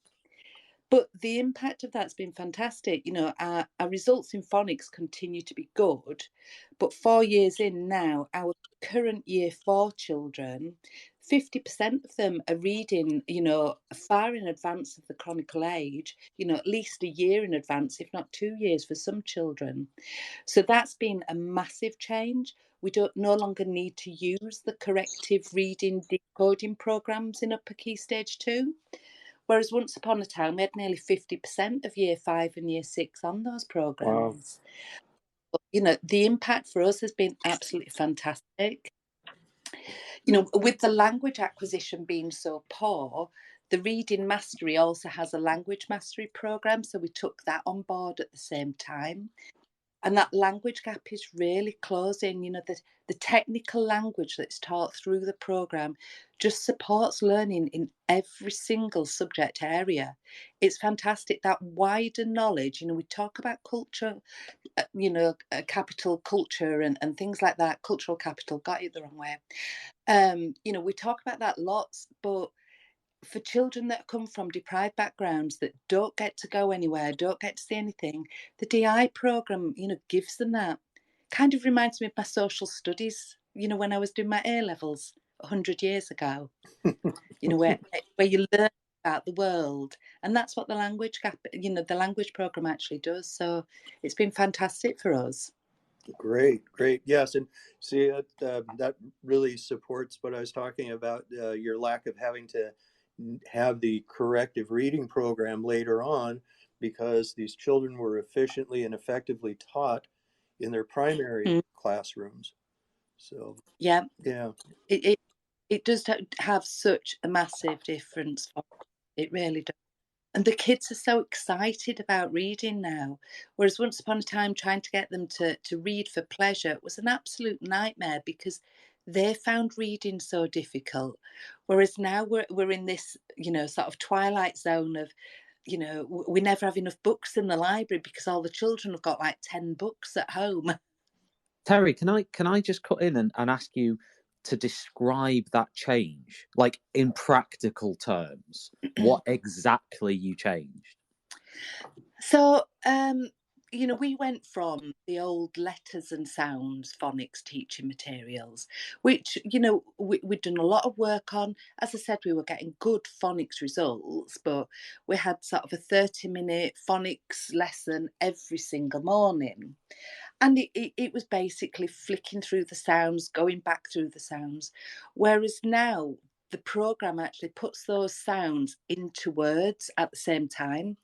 But the impact of that's been fantastic. Our results in phonics continue to be good, but 4 years in now, our current year 4 children, 50% of them are reading, far in advance of the chronicle age, at least a year in advance, if not 2 years for some children. So that's been a massive change. We don't no longer need to use the corrective reading decoding programs in upper Key Stage 2. Whereas once upon a time, we had nearly 50% of year 5 and year 6 on those programs. Wow. But, the impact for us has been absolutely fantastic. With the language acquisition being so poor, the reading mastery also has a language mastery program. So we took that on board at the same time. And that language gap is really closing. The technical language that's taught through the programme just supports learning in every single subject area. It's fantastic, that wider knowledge. We talk about culture, capital culture and things like that. Cultural capital, got it the wrong way. We talk about that lots, but for children that come from deprived backgrounds that don't get to go anywhere, don't get to see anything, the DI programme, gives them that. Kind of reminds me of my social studies, when I was doing my A-levels 100 years ago, where you learn about the world. And that's what the language gap, the language program actually does. So it's been fantastic for us. Great, great. Yes, and see, that really supports what I was talking about, your lack of having to have the corrective reading program later on, because these children were efficiently and effectively taught in their primary Mm. classrooms. So, Yeah, yeah. it does have such a massive difference. It really does. And the kids are so excited about reading now. Whereas once upon a time, trying to get them to read for pleasure was an absolute nightmare because they found reading so difficult. Whereas now we're in this, sort of twilight zone of, we never have enough books in the library because all the children have got like 10 books at home. Terry, can I just cut in and ask you to describe that change, like in practical terms, what exactly you changed? So, we went from the old letters and sounds phonics teaching materials, which, we'd done a lot of work on. As I said, we were getting good phonics results, but we had sort of a 30-minute phonics lesson every single morning. And it was basically flicking through the sounds, going back through the sounds. Whereas now, the program actually puts those sounds into words at the same time.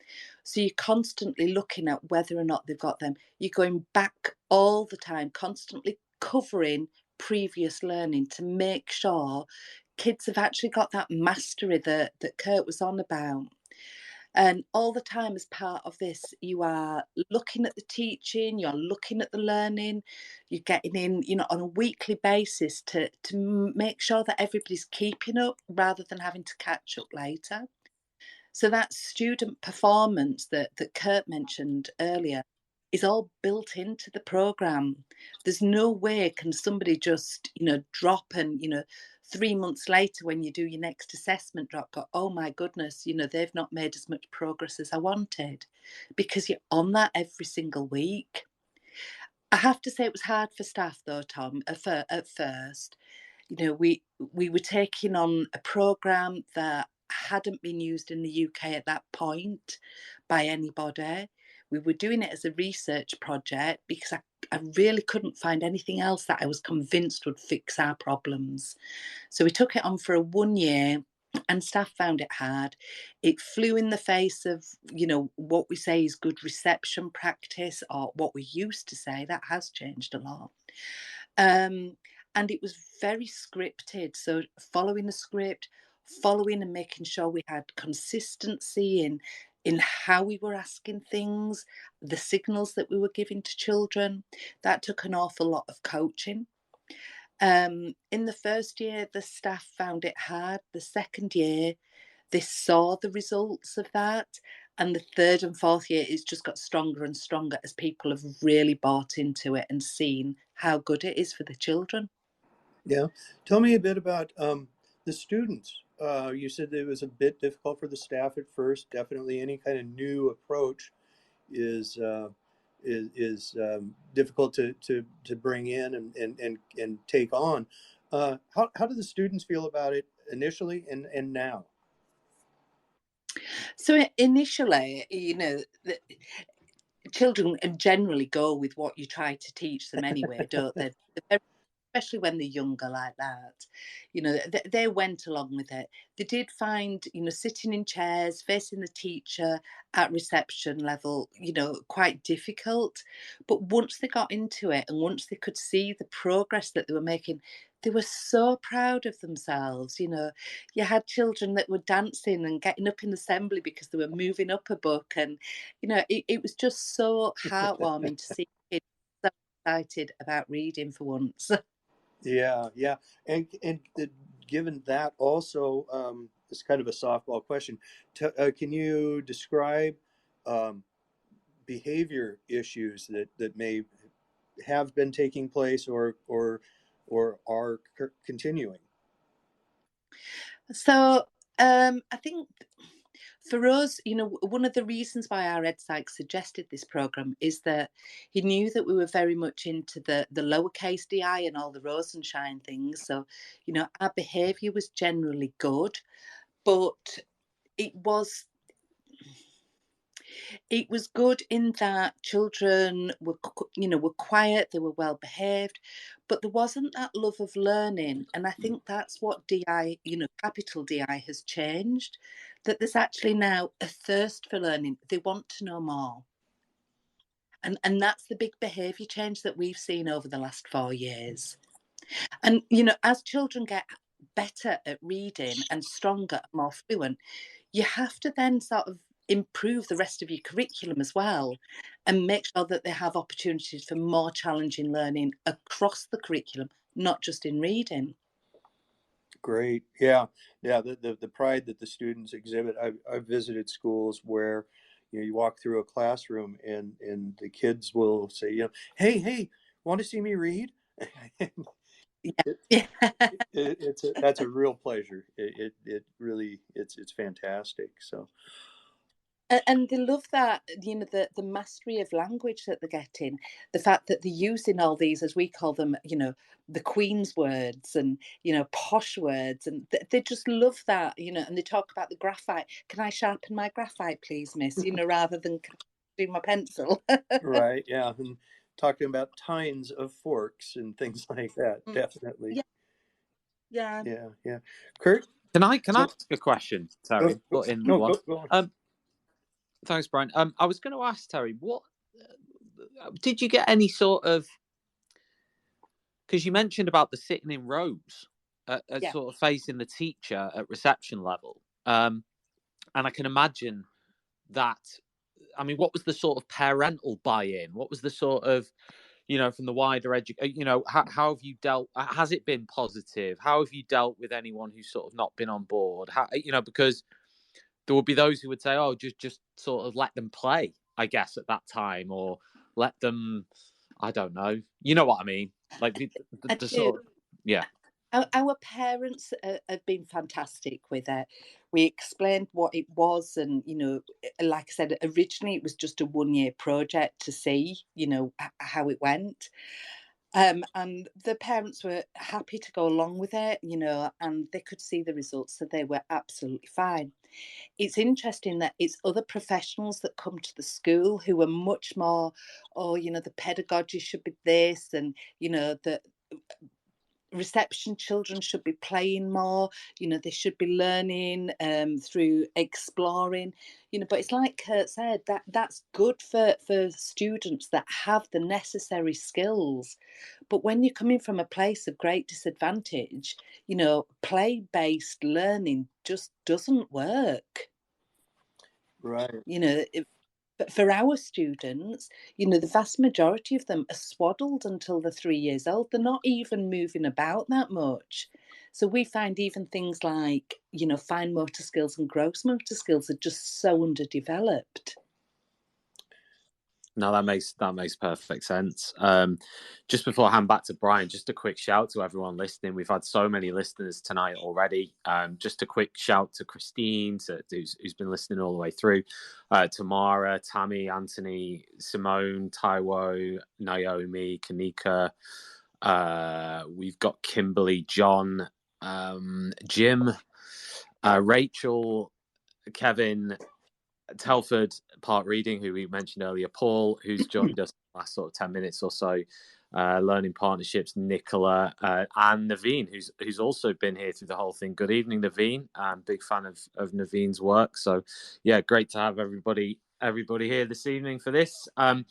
So you're constantly looking at whether or not they've got them. You're going back all the time, constantly covering previous learning to make sure kids have actually got that mastery that Kurt was on about. And all the time, as part of this, you are looking at the teaching, you're looking at the learning, you're getting in, on a weekly basis to make sure that everybody's keeping up rather than having to catch up later. So that student performance that Kurt mentioned earlier is all built into the program. There's no way can somebody just, drop and, 3 months later when you do your next assessment drop, go, oh my goodness, they've not made as much progress as I wanted, because you're on that every single week. I have to say it was hard for staff though, Tom, at first. We were taking on a program that hadn't been used in the UK at that point by anybody. We were doing it as a research project because I really couldn't find anything else that I was convinced would fix our problems. So we took it on for 1 year, and staff found it hard. It flew in the face of, what we say is good reception practice, or what we used to say. That has changed a lot. And it was very scripted. So following the script, following and making sure we had consistency in how we were asking things, the signals that we were giving to children, that took an awful lot of coaching. In the first year, the staff found it hard. The second year, they saw the results of that. And the third and fourth year, it's just got stronger and stronger as people have really bought into it and seen how good it is for the children. Yeah. Tell me a bit about the students. You said that it was a bit difficult for the staff at first. Definitely any kind of new approach is difficult to bring in and take on. How do the students feel about it initially and now? So initially, the children generally go with what you try to teach them anyway, don't they? Especially when they're younger like that. They went along with it. They did find, sitting in chairs, facing the teacher at reception level, quite difficult. But once they got into it and once they could see the progress that they were making, they were so proud of themselves. You had children that were dancing and getting up in assembly because they were moving up a book. And, it was just so heartwarming to see kids so excited about reading for once. Yeah, yeah, and given that also, it's kind of a softball question. Can you describe um, behavior issues that may have been taking place or are continuing? So I think for us, one of the reasons why our ed psych suggested this program is that he knew that we were very much into the lowercase di and all the Rosenshine things. So, our behaviour was generally good, but it was good in that children were quiet, they were well behaved, but there wasn't that love of learning. And I think that's what DI, capital DI, has changed, that there's actually now a thirst for learning. They want to know more. And that's the big behaviour change that we've seen over the last 4 years. And, as children get better at reading and stronger, more fluent, you have to then sort of improve the rest of your curriculum as well, and make sure that they have opportunities for more challenging learning across the curriculum, not just in reading. Great. Yeah. The pride that the students exhibit. I've visited schools where, you walk through a classroom and the kids will say, hey, want to see me read? Yeah. That's a real pleasure. It really, it's fantastic. So. And they love that, the mastery of language that they're getting, the fact that they're using all these, as we call them, the Queen's words and, posh words. And they just love that, and they talk about the graphite. Can I sharpen my graphite, please, miss? Rather than do my pencil. Right. Yeah. And talking about tines of forks and things like that. Definitely. Yeah. Yeah. Kurt? Can I ask a question, Terry? Go on. Thanks, Brian. I was going to ask Terry, what did you get any sort of, because you mentioned about the sitting in rows sort of facing the teacher at reception level, and I can imagine that. I mean, what was the sort of parental buy-in? What was the sort of, from the wider how have you dealt? Has it been positive? How have you dealt with anyone who's sort of not been on board? How, because there would be those who would say, "Oh, just sort of let them play," I guess, at that time, or let them. I don't know. You know what I mean? Like the sort of, yeah. Our parents have been fantastic with it. We explained what it was, and like I said, originally it was just a 1-year project to see, how it went. And the parents were happy to go along with it, and they could see the results, so they were absolutely fine. It's interesting that it's other professionals that come to the school who are much more, the pedagogy should be this, and the reception children should be playing more, they should be learning through exploring, but it's like Kurt said, that's good for students that have the necessary skills. But when you're coming from a place of great disadvantage, play-based learning just doesn't work. Right. But for our students, the vast majority of them are swaddled until they're 3 years old. They're not even moving about that much. So we find even things like, fine motor skills and gross motor skills are just so underdeveloped. No, that makes perfect sense. Just before I hand back to Brian, just a quick shout to everyone listening. We've had so many listeners tonight already. Just a quick shout to Christine, who's been listening all the way through, Tamara, Tammy, Anthony, Simone, Taiwo, Naomi, Kanika. We've got Kimberly, John, Jim, Rachel, Kevin, Telford Part Reading, who we mentioned earlier, Paul, who's joined us the last sort of 10 minutes or so, Learning Partnerships, Nicola, and Naveen, who's also been here through the whole thing. Good evening, Naveen. I'm big fan of Naveen's work. So, yeah, great to have everybody here this evening for this. I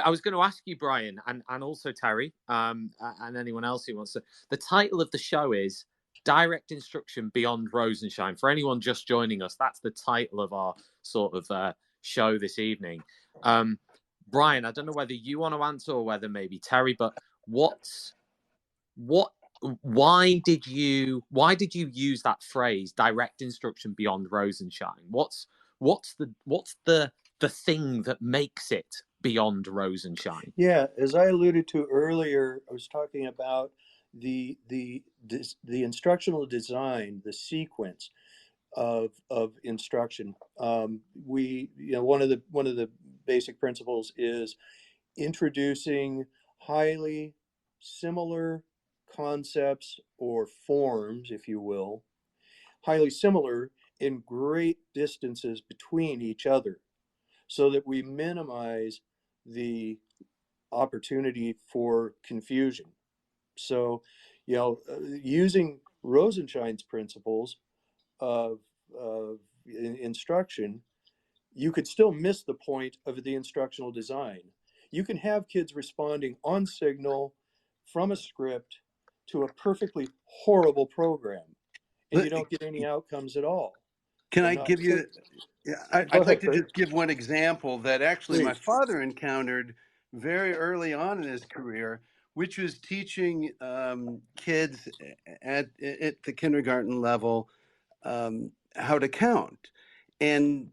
was going to ask you, Brian, and also Terry, and anyone else who wants to. The title of the show is Direct Instruction Beyond Rosenshine. For anyone just joining us, that's the title of our sort of show this evening. Brian, I don't know whether you want to answer or whether maybe Terry, but why did you use that phrase, direct instruction beyond Rosenshine? What's the thing that makes it beyond Rosenshine? Yeah, as I alluded to earlier, I was talking about the instructional design, the sequence of instruction. We, one of the basic principles is introducing highly similar concepts or forms, if you will, highly similar in great distances between each other so that we minimize the opportunity for confusion. So, using Rosenshine's principles of instruction, you could still miss the point of the instructional design. You can have kids responding on signal from a script to a perfectly horrible program, and you don't get any outcomes at all. Can And I not give you? Yeah, Go I'd like ahead, to Kurt. just give one example that actually my Please. father encountered very early on in his career, which was teaching kids at the kindergarten level how to count. And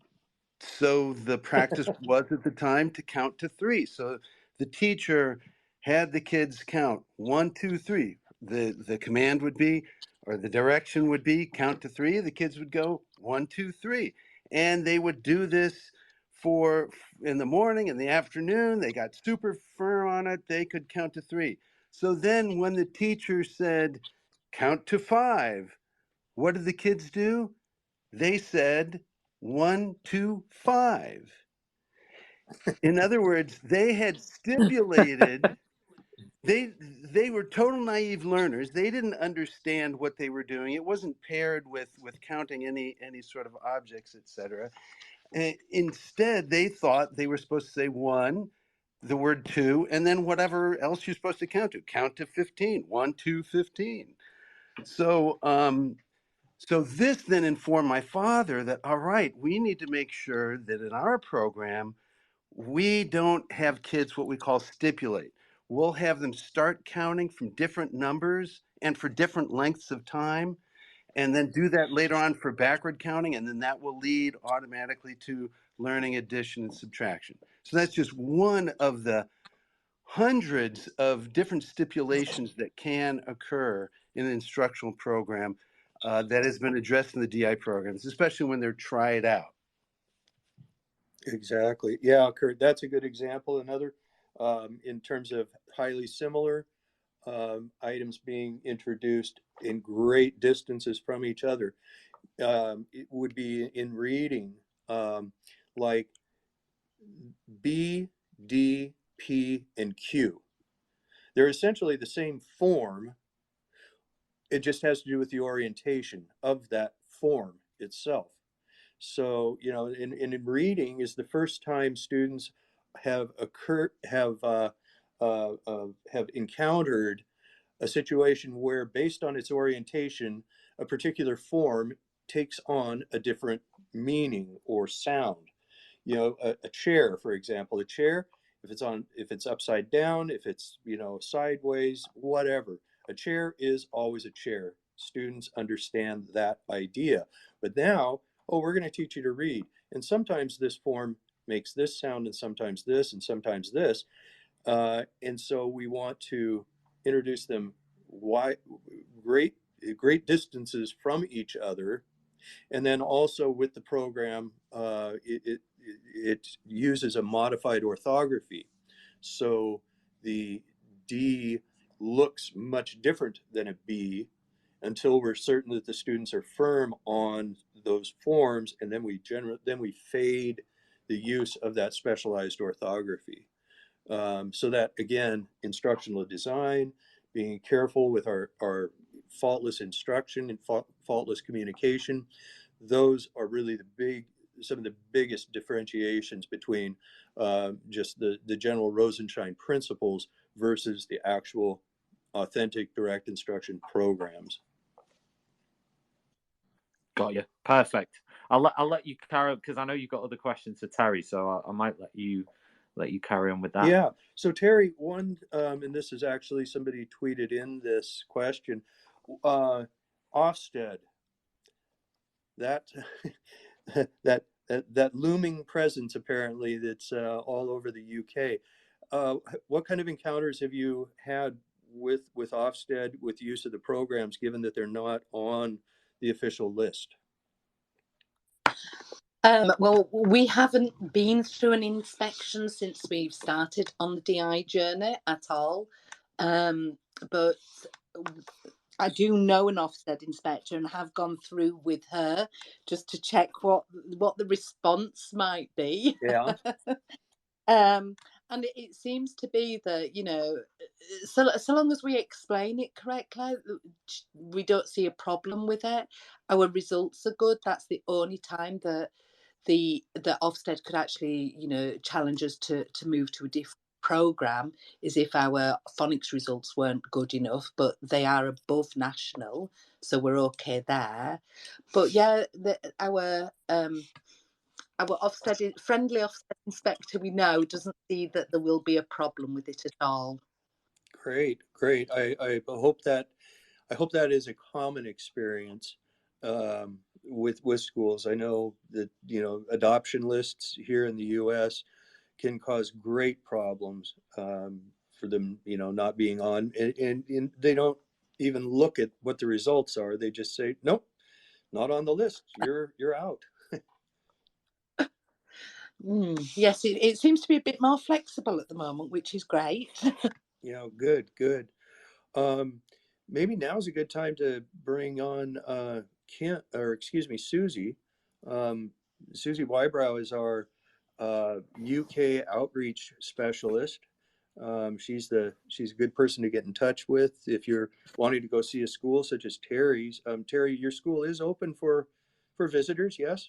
so the practice was at the time to count to 3. So the teacher had the kids count 1, 2, 3. The command would be, or the direction would be, count to 3. The kids would go 1, 2, 3, and they would do this for in the morning, in the afternoon. They got super firm on it. They could count to 3. So then, when the teacher said, "Count to 5," what did the kids do? They said 1, 2, 5. In other words, they had stipulated they were total naive learners. They didn't understand what they were doing. It wasn't paired with counting any sort of objects, etc. Instead, they thought they were supposed to say 1, the word 2, and then whatever else you're supposed to count to. Count to 15. 1, 2, 15. So so this then informed my father that, all right, we need to make sure that in our program, we don't have kids what we call stipulate. We'll have them start counting from different numbers and for different lengths of time, and then do that later on for backward counting, and then that will lead automatically to learning addition and subtraction. So that's just one of the hundreds of different stipulations that can occur in an instructional program that has been addressed in the DI programs, especially when they're tried out. Exactly. Yeah, Kurt, that's a good example. Another, in terms of highly similar items being introduced in great distances from each other, it would be in reading, like B, D, P, and Q. They're essentially the same form. It just has to do with the orientation of that form itself. So, in reading is the first time students have encountered a situation where, based on its orientation, a particular form takes on a different meaning or sound. A chair, for example, a chair, if it's upside down, if it's, sideways, whatever, a chair is always a chair. Students understand that idea. But now, oh, we're going to teach you to read. And sometimes this form makes this sound, and sometimes this, and sometimes this. And so we want to introduce them great distances from each other. And then also with the program, it uses a modified orthography. So the D looks much different than a B until we're certain that the students are firm on those forms, and then we fade the use of that specialized orthography. So that, again, instructional design, being careful with our faultless instruction and faultless communication, those are really some of the biggest differentiations between just the general Rosenshine principles versus the actual authentic direct instruction programs. Got you. Perfect. I'll let you carry, because I know you've got other questions for Terry, so I might let you carry on with that. Yeah. So Terry, one, and this is actually somebody tweeted in this question, Ofsted, that that looming presence apparently that's all over the UK. What kind of encounters have you had with Ofsted with use of the programs, given that they're not on the official list? Well, we haven't been through an inspection since we've started on the DI journey at all. But I do know an Ofsted inspector and have gone through with her just to check what the response might be. Yeah. And it seems to be that, you know, so long as we explain it correctly, we don't see a problem with it. Our results are good. That's the only time that the Ofsted could actually, you know, challenge us to move to a different program, is if our phonics results weren't good enough, but they are above national, so we're okay there. But yeah, our friendly Ofsted inspector, we know, doesn't see that there will be a problem with it at all. Great, great. I hope that is a common experience with schools. I know that, you know, adoption lists here in the U.S. can cause great problems for them, you know, not being on, and they don't even look at what the results are. They just say, nope, not on the list. You're out. Yes, it seems to be a bit more flexible at the moment, which is great. Yeah, good, good. Um, Maybe now's a good time to bring on Susie. Um, Susie Wybrow is our UK outreach specialist. She's a good person to get in touch with if you're wanting to go see a school such as Terry's. Terry, your school is open for visitors, yes?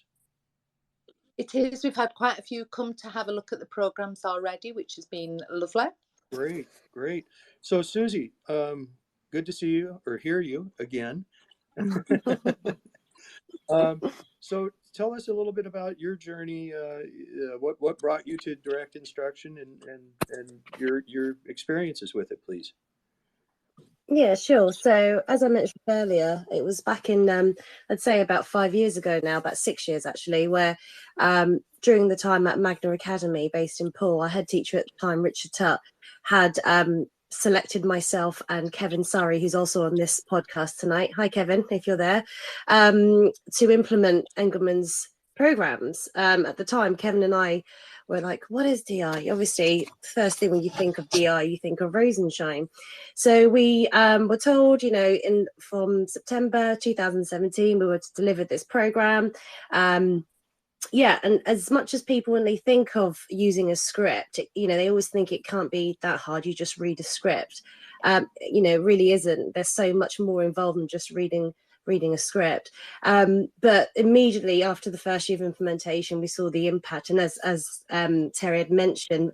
It is. We've had quite a few come to have a look at the programs already, which has been lovely. Great, great. So Susie, good to see you or hear you again. Um, so tell us a little bit about your journey. What brought you to direct instruction, and your experiences with it, please. Yeah, sure. So as I mentioned earlier, it was back in, I'd say about 5 years ago now, about 6 years actually, where during the time at Magna Academy based in Poole, our head teacher at the time, Richard Tutt, had selected myself and Kevin Surrey, who's also on this podcast tonight. Hi, Kevin, if you're there, to implement Engelmann's programs. At the time, Kevin and I were like, what is DI? Obviously, first thing when you think of DI, you think of Rosenshine. So we were told, you know, from September 2017, we were to deliver this program. Yeah, and as much as people, when they think of using a script, you know, they always think it can't be that hard. You just read a script. You know, it really isn't. There's so much more involved than just reading a script. But immediately after the first year of implementation, we saw the impact. And as Terry had mentioned,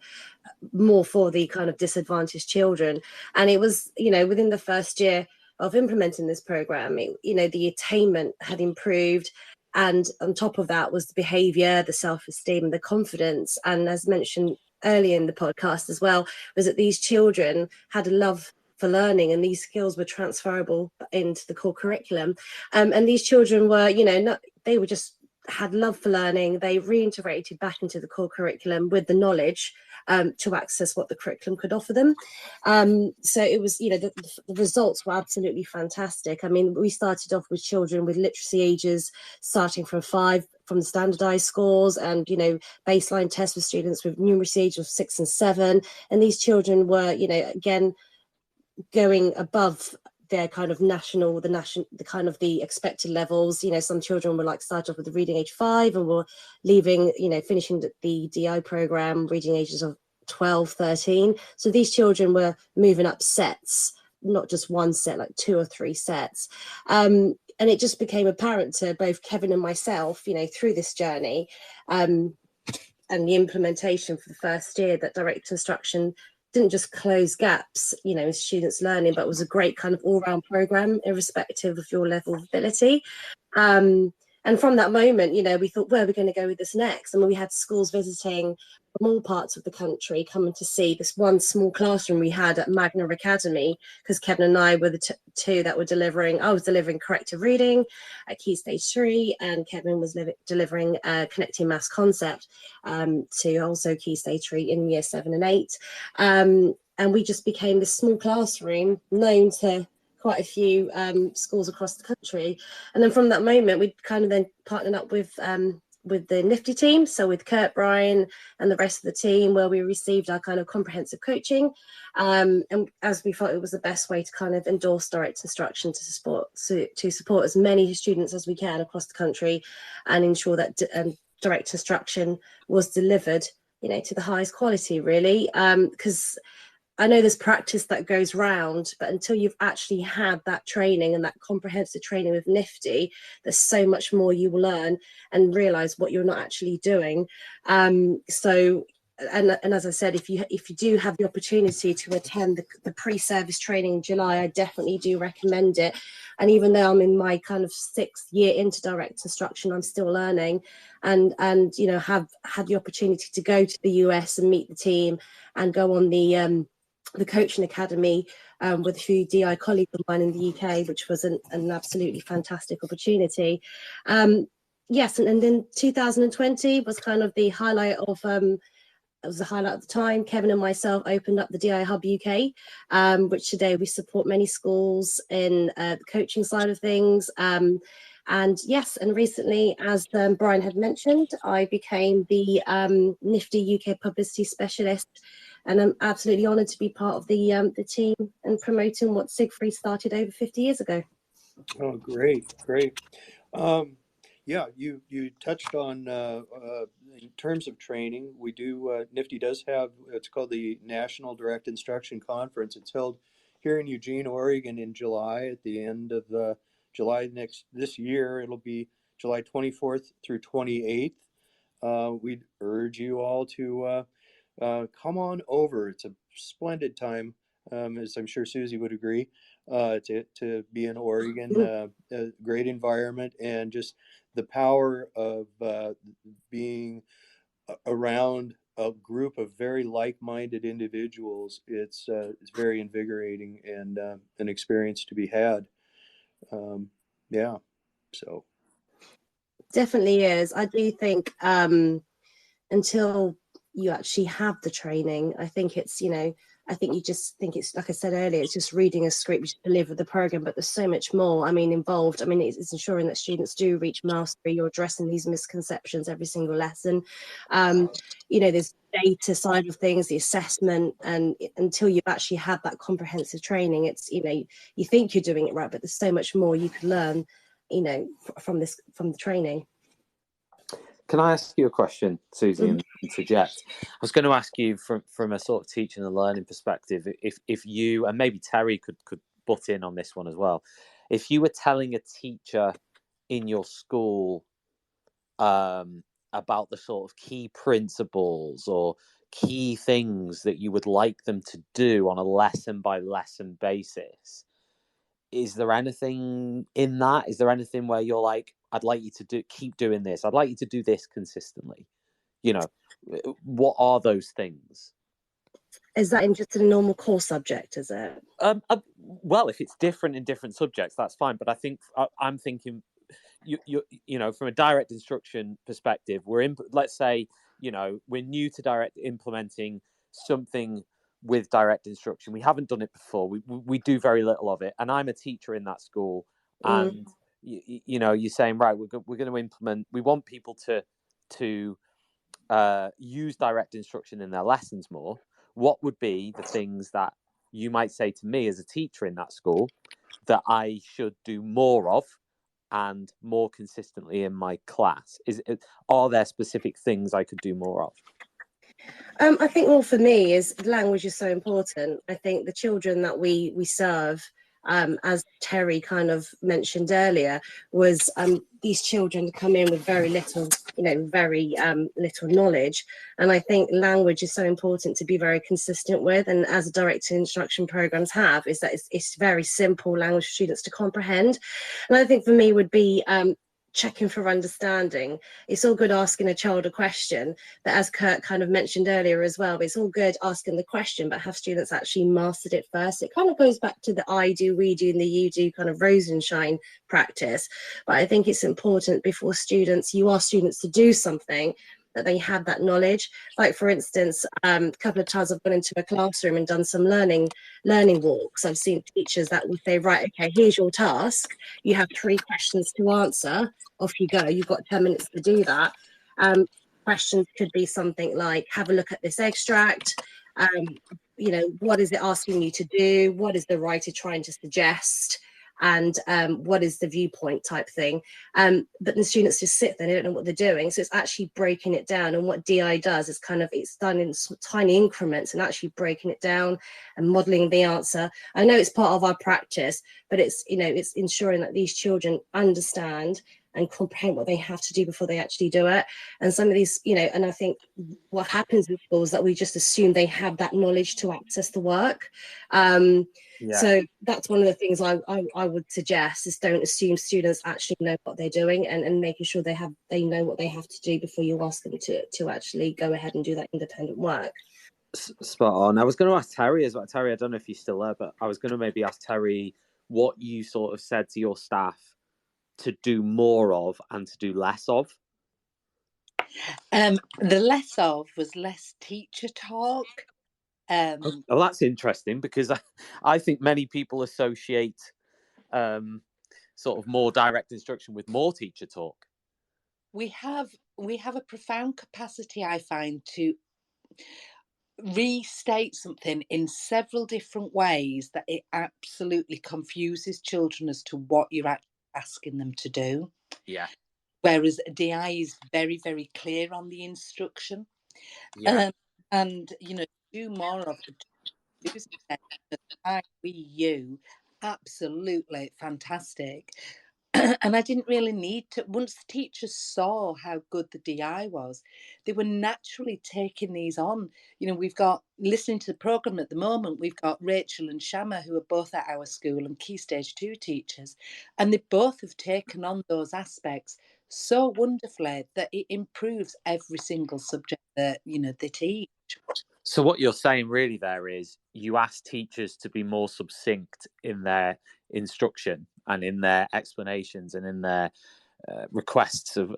more for the kind of disadvantaged children. And it was, you know, within the first year of implementing this program, you know, the attainment had improved. And on top of that was the behavior, the self-esteem, and the confidence. And as mentioned earlier in the podcast as well, was that these children had a love for learning, and these skills were transferable into the core curriculum. And these children were, you know, they were just had love for learning. They reintegrated back into the core curriculum with the knowledge to access what the curriculum could offer them. So it was, you know, the results were absolutely fantastic. I mean, we started off with children with literacy ages starting from 5 from the standardized scores, and, you know, baseline tests with students with numeracy age of 6 and 7. And these children were, you know, again, going above their kind of the kind of the expected levels. You know, some children were like start off with the reading age 5 and were leaving, you know, finishing the DI program reading ages of 12, 13. So these children were moving up sets, not just one set, like 2 or 3 sets. And it just became apparent to both Kevin and myself, you know, through this journey and the implementation for the first year, that direct instruction didn't just close gaps, you know, in students' learning, but was a great kind of all-round program, irrespective of your level of ability. And from that moment, you know, we thought, where are we going to go with this next? I mean, we had schools visiting from all parts of the country coming to see this one small classroom we had at Magna Academy, because Kevin and I were the two that were delivering. I was delivering corrective reading at Key Stage 3, and Kevin was delivering connecting maths concept to also Key Stage 3 in year 7 and 8. And we just became this small classroom known to quite a few schools across the country. And then from that moment, we kind of then partnered up with with the NIFDI team, so with Kurt, Brian, and the rest of the team, where we received our kind of comprehensive coaching, and as we thought it was the best way to kind of endorse direct instruction to support as many students as we can across the country, and ensure that direct instruction was delivered, you know, to the highest quality, really, because I know there's practice that goes round, but until you've actually had that training and that comprehensive training with NIFDI, there's so much more you will learn and realise what you're not actually doing. So, as I said, if you do have the opportunity to attend the pre-service training in July, I definitely do recommend it. And even though I'm in my kind of 6th year into direct instruction, I'm still learning, and you know, have had the opportunity to go to the US and meet the team and go on the coaching academy with a few DI colleagues of mine in the UK, which was an absolutely fantastic opportunity. Yes, and then 2020 was kind of the highlight of it was the highlight of the time. Kevin and myself opened up the DI Hub UK, which today we support many schools in the coaching side of things. And yes, and recently, as Brian had mentioned, I became the NIFDI UK publicity specialist, and I'm absolutely honoured to be part of the team and promoting what Siegfried started over 50 years ago. Oh, great, great. Yeah, you touched on in terms of training, we do NIFDI does have, it's called the National Direct Instruction Conference. It's held here in Eugene, Oregon in July, at the end of July this year. It'll be July 24th through 28th. We'd urge you all to come on over. It's a splendid time, as I'm sure Susie would agree, to be in Oregon. A great environment, and just the power of being around a group of very like-minded individuals. It's very invigorating and an experience to be had. Yeah, so. Definitely is. I do think until you actually have the training, I think it's, you know, I think you just think it's, like I said earlier, it's just reading a script, you just deliver the program, but there's so much more, I mean, involved. I mean, it's ensuring that students do reach mastery. You're addressing these misconceptions every single lesson. You know, there's data side of things, the assessment, and until you've actually had that comprehensive training, it's, you know, you think you're doing it right, but there's so much more you can learn, you know, from the training. Can I ask you a question, Susie, and interject? I was going to ask you from a sort of teaching and learning perspective, if you, and maybe Terry could butt in on this one as well, if you were telling a teacher in your school about the sort of key principles or key things that you would like them to do on a lesson by lesson basis, is there anything in that? Is there anything where you're like, I'd like you to keep doing this. I'd like you to do this consistently. You know, what are those things? Is that in just a normal core subject, is it? Well, if it's different in different subjects, that's fine. But I think I'm thinking, you know, from a direct instruction perspective, let's say, you know, we're new to direct implementing something with direct instruction. We haven't done it before. We do very little of it. And I'm a teacher in that school. And you know, you're saying, right, we're going to implement. We want people to use direct instruction in their lessons more. What would be the things that you might say to me as a teacher in that school that I should do more of and more consistently in my class? Are there specific things I could do more of? I think, well, for me, is language is so important. I think the children that we serve, as Terry kind of mentioned earlier, was these children come in with very little, you know, very little knowledge. And I think language is so important to be very consistent with. And as direct instruction programs have, is that it's very simple language for students to comprehend. And I think for me would be checking for understanding. It's all good asking a child a question, but as Kurt kind of mentioned earlier as well, it's all good asking the question, but have students actually mastered it first? It kind of goes back to the I do, we do, and the you do kind of Rosenshine practice. But I think it's important before you ask students to do something, that they have that knowledge. Like, for instance, a couple of times I've gone into a classroom and done some learning walks. I've seen teachers that would say, right, okay, here's your task. You have 3 questions to answer. Off you go. You've got 10 minutes to do that. Questions could be something like, have a look at this extract. What is it asking you to do? What is the writer trying to suggest? And what is the viewpoint type thing? But the students just sit there, they don't know what they're doing. So it's actually breaking it down. And what DI does is it's done in tiny increments and actually breaking it down and modeling the answer. I know it's part of our practice, but it's ensuring that these children understand and comprehend what they have to do before they actually do it. And some of these, and I think what happens in schools is that we just assume they have that knowledge to access the work. So that's one of the things I would suggest is don't assume students actually know what they're doing, and making sure they know what they have to do before you ask them to actually go ahead and do that independent work. Spot on. I was going to ask Terry as well. Terry, I don't know if you're still there, but I was going to maybe ask Terry what you sort of said to your staff to do more of and to do less of. The less of was less teacher talk. Well, that's interesting, because I think many people associate sort of more direct instruction with more teacher talk. We have a profound capacity, I find, to restate something in several different ways that it absolutely confuses children as to what you're actually asking them to do. Yeah. Whereas DI is very, very clear on the instruction. Yeah. And, do more of the I, we, you, absolutely fantastic. And I didn't really need to. Once the teachers saw how good the DI was, they were naturally taking these on. We've got, listening to the programme at the moment, we've got Rachel and Shama, who are both at our school and Key Stage 2 teachers, and they both have taken on those aspects so wonderfully that it improves every single subject that, they teach. So what you're saying really there is you ask teachers to be more succinct in their instruction and in their explanations and in their requests of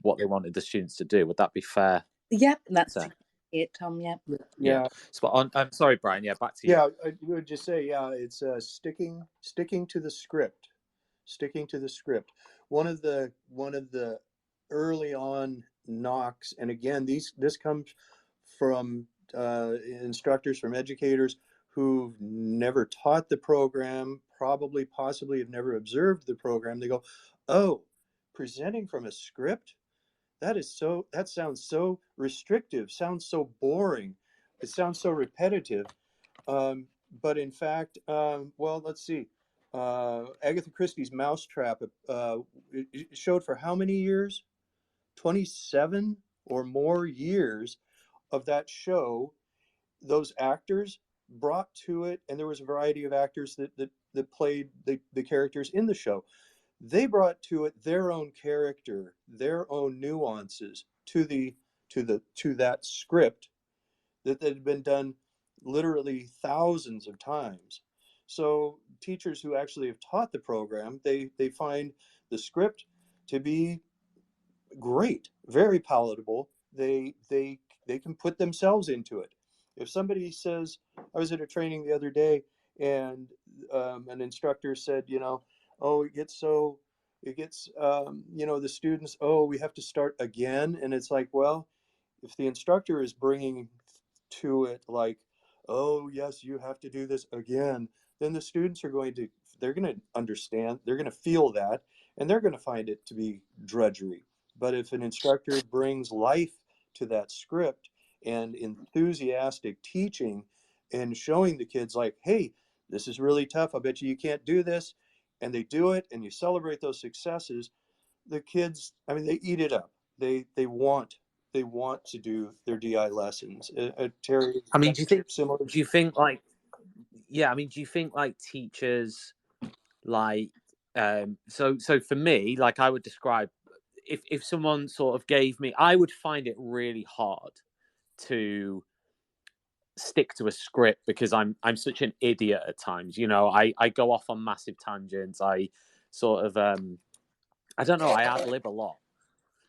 what they wanted the students to do. Would that be fair? Yep, that's it, Tom. Yeah. Spot on. I'm sorry, Brian. Yeah, back to you. Yeah, I would just say, it's sticking to the script, sticking to the script. One of the early on knocks, and again, this comes from instructors, from educators who've never taught the program, possibly have never observed the program. They go, "Oh, presenting from a script? That sounds so restrictive, sounds so boring. It sounds so repetitive." But in fact, well, let's see. Agatha Christie's Mousetrap, it showed for how many years? 27 or more years of that show. Those actors brought to it, and there was a variety of actors that played the characters in the show. They brought to it their own character, their own nuances to that script that had been done literally thousands of times. So teachers who actually have taught the program, they find the script to be great, very palatable. They can put themselves into it. If somebody says, I was at a training the other day, and an instructor said, oh, it gets the students, oh, we have to start again. And it's like, well, if the instructor is bringing to it like, oh, yes, you have to do this again, then the students they're going to understand, they're going to feel that, and they're going to find it to be drudgery. But if an instructor brings life to that script and enthusiastic teaching and showing the kids like, hey, this is really tough, I bet you can't do this, and they do it, and you celebrate those successes, the kids, they eat it up. They want to do their DI lessons. Terry, Do you think similar? Do you think like, yeah? Do you think like teachers, like, so for me, like I would describe, if someone sort of gave me, I would find it really hard to stick to a script because I'm such an idiot at times. I go off on massive tangents. I sort of I don't know, I ad lib a lot.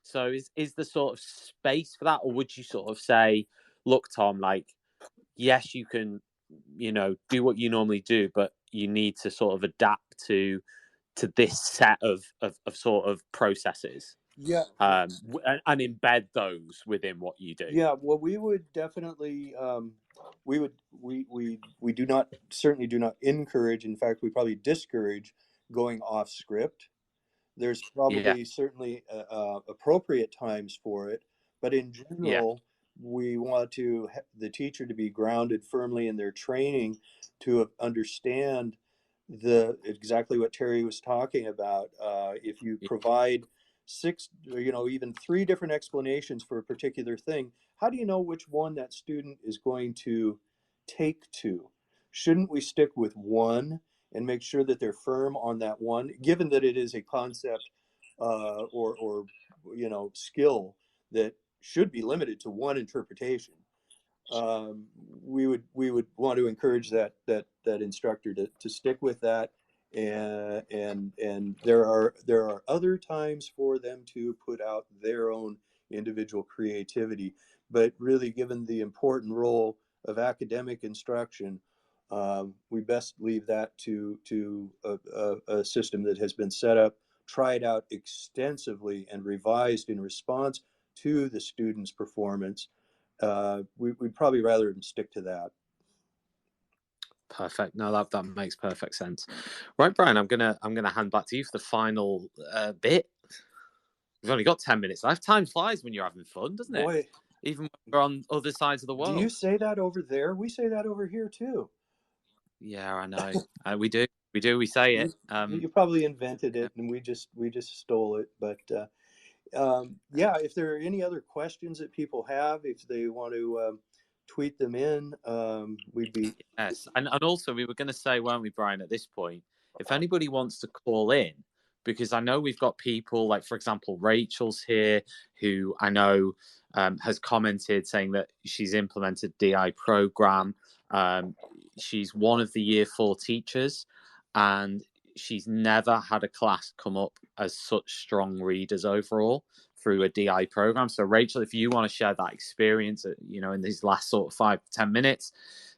So is there sort of space for that, or would you sort of say, look, Tom, like, yes, you can, do what you normally do, but you need to sort of adapt to this set of sort of processes? Yeah. and embed those within what you do. Yeah, well, we would definitely, we do not, certainly do not encourage. In fact, we probably discourage going off script. There's Yeah, probably certainly appropriate times for it, but in yeah, general, we want the teacher to be grounded firmly in their training to understand exactly what Terry was talking about. If you yeah. provide six, even three different explanations for a particular thing, how do you know which one that student is going to take to? Shouldn't we stick with one and make sure that they're firm on that one, given that it is a concept or skill that should be limited to one interpretation? We would want to encourage that instructor to stick with that, and there are other times for them to put out their own individual creativity, but really, given the important role of academic instruction, we best leave that to a system that has been set up, tried out extensively, and revised in response to the student's performance. We'd probably rather stick to that. Perfect. No, that makes perfect sense. Right, Brian, I'm gonna hand back to you for the final bit. We've only got 10 minutes left. Time flies when you're having fun, doesn't it? Boy, Even when we're on other sides of the do you world. say that over there? We say that over here too. Yeah, I know. We do. We say it. You probably invented it, and we just stole it. But yeah, if there are any other questions that people have, if they want to tweet them in, we'd be. Yes, and also we were going to say, weren't we, Brian? At this point, if anybody wants to call in, because I know we've got people like, for example, Rachel's here, who I know has commented saying that she's implemented DI program. She's one of the Year 4 teachers, and she's never had a class come up as such strong readers overall through a DI program. So, Rachel, if you want to share that experience, in these last sort of 5 to 10 minutes,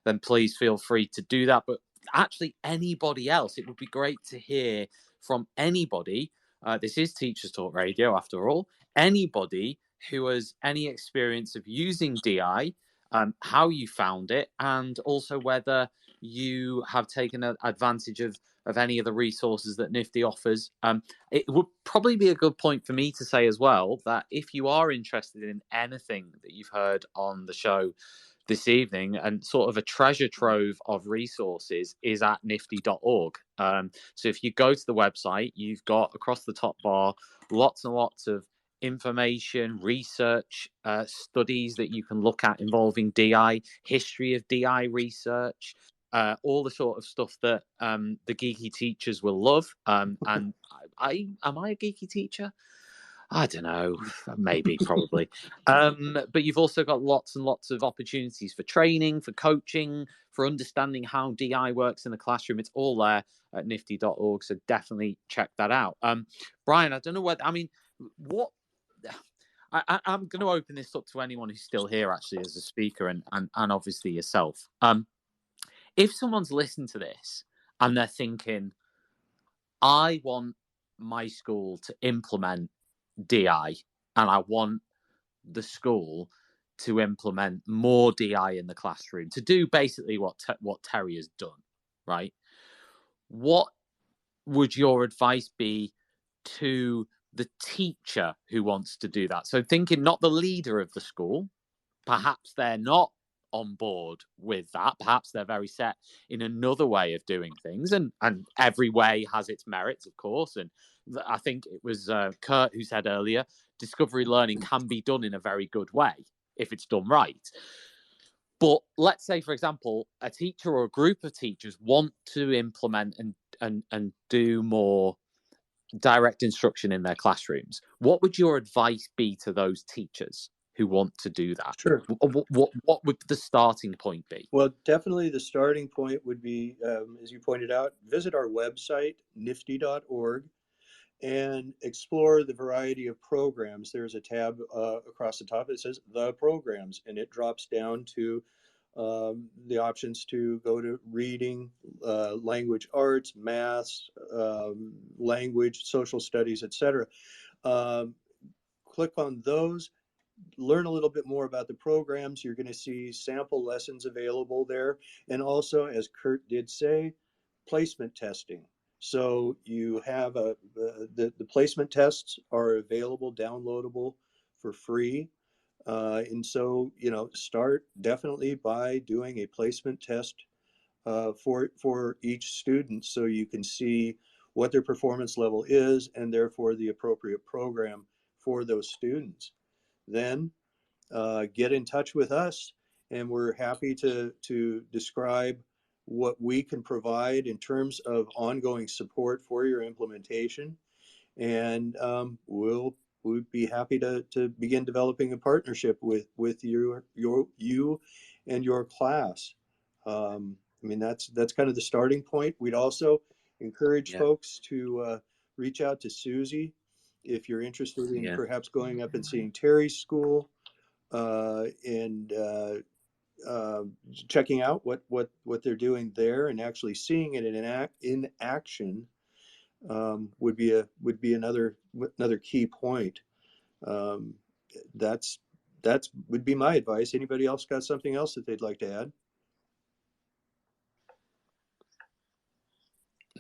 then please feel free to do that. But actually, anybody else, it would be great to hear from anybody. This is Teachers Talk Radio, after all. Anybody who has any experience of using DI, how you found it, and also whether you have taken advantage of any of the resources that NIFDI offers. It would probably be a good point for me to say as well that if you are interested in anything that you've heard on the show this evening, and sort of a treasure trove of resources is at nifdi.org. So if you go to the website, you've got across the top bar lots and lots of information, research, studies that you can look at involving DI, history of DI research, all the sort of stuff that the geeky teachers will love. And am I a geeky teacher? I don't know, maybe, probably. But you've also got lots and lots of opportunities for training, for coaching, for understanding how DI works in the classroom. It's all there at nifdi.org, so definitely check that out. Brian, I don't know whether, what... I'm going to open this up to anyone who's still here, actually, as a speaker, and obviously yourself. If someone's listened to this and they're thinking, I want my school to implement DI, and I want the school to implement more DI in the classroom, to do basically what Terry has done, right? What would your advice be to the teacher who wants to do that? So thinking not the leader of the school, perhaps they're not on board with that. Perhaps they're very set in another way of doing things, and every way has its merits, of course. And I think it was Kurt who said earlier, discovery learning can be done in a very good way if it's done right. But let's say, for example, a teacher or a group of teachers want to implement and do more direct instruction in their classrooms. What would your advice be to those teachers who want to do that? Sure. What would the starting point be? Well, definitely the starting point would be, as you pointed out, visit our website, nifdi.org, and explore the variety of programs. There's a tab across the top that says the programs, and it drops down to the options to go to reading, language arts, maths, language, social studies, etc. click on those, learn a little bit more about the programs. You're going to see sample lessons available there. And also, as Kurt did say, placement testing. So you have the placement tests are available, downloadable for free. And so, start definitely by doing a placement test for each student, so you can see what their performance level is and therefore the appropriate program for those students. Then get in touch with us, and we're happy to describe what we can provide in terms of ongoing support for your implementation. And we'd be happy to begin developing a partnership with you and your class. I mean, that's kind of the starting point. We'd also encourage folks to reach out to Susie if you're interested in perhaps going up and seeing Terry's school and checking out what they're doing there, and actually seeing it in action would be another key point. Um, that's would be my advice. Anybody else got something else that they'd like to add?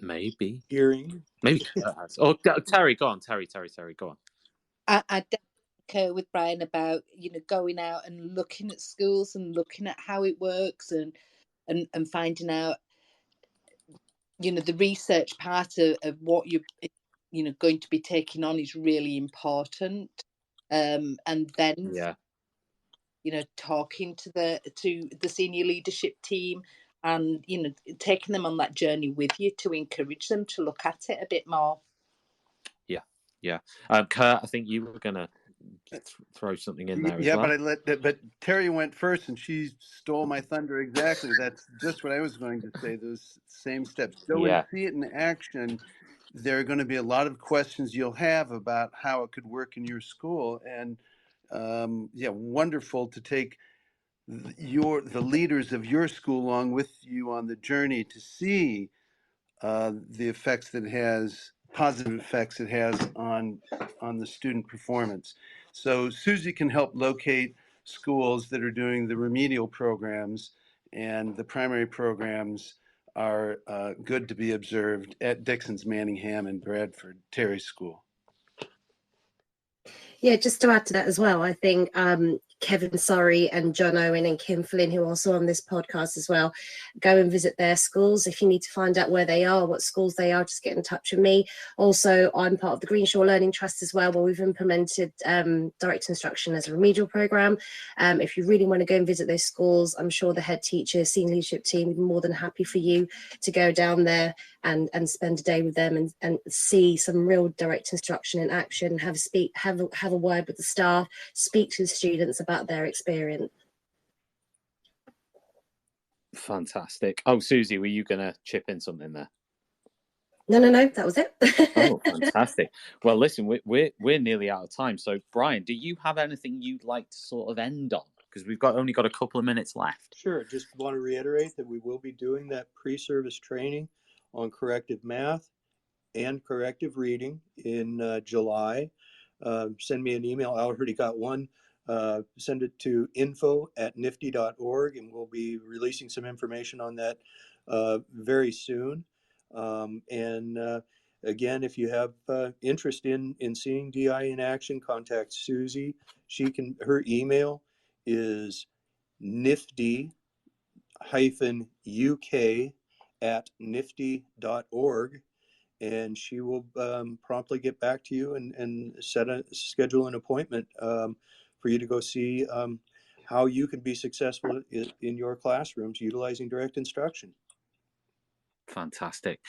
Maybe. Hearing. Maybe. Oh, Terry, go on. Terry, go on. I definitely concur with Brian about going out and looking at schools and looking at how it works and finding out the research part of what you're going to be taking on is really important. And then talking to the senior leadership team and taking them on that journey with you to encourage them to look at it a bit more. Kurt, I think you were gonna throw something in there as well. But Terry went first, and she stole my thunder. Exactly, that's just what I was going to say. Those same steps. Go and see it in action. There are going to be a lot of questions you'll have about how it could work in your school, and wonderful to take the leaders of your school along with you on the journey to see the effects that it has, positive effects it has on the student performance. So Susie can help locate schools that are doing the remedial programs, and the primary programs are good to be observed at Dixon's, Manningham, and Bradford Terry School. Yeah, just to add to that as well, I think Kevin Surrey and John Owen and Kim Flynn, who are also on this podcast as well, go and visit their schools. If you need to find out where they are, what schools they are, just get in touch with me. Also, I'm part of the Greenshaw Learning Trust as well, where we've implemented direct instruction as a remedial program. If you really want to go and visit those schools, I'm sure the head teacher, senior leadership team would be more than happy for you to go down there and spend a day with them and see some real direct instruction in action, have a word with the staff, speak to the students about their experience. Fantastic. Oh, Susie, were you going to chip in something there? No, that was it. Oh, fantastic. Well, listen, we're nearly out of time. So, Brian, do you have anything you'd like to sort of end on? Because we've only got a couple of minutes left. Sure. Just want to reiterate that we will be doing that pre-service training on corrective math and corrective reading in July. Send me an email. I already got one. Send it to info@nifdi.org, and we'll be releasing some information on that very soon. Again, if you have interest in seeing DI in action, contact Susie. Her email is nifdi-uk@nifdi.org, and she will promptly get back to you and schedule an appointment for you to go see how you can be successful in your classrooms utilizing direct instruction. Fantastic.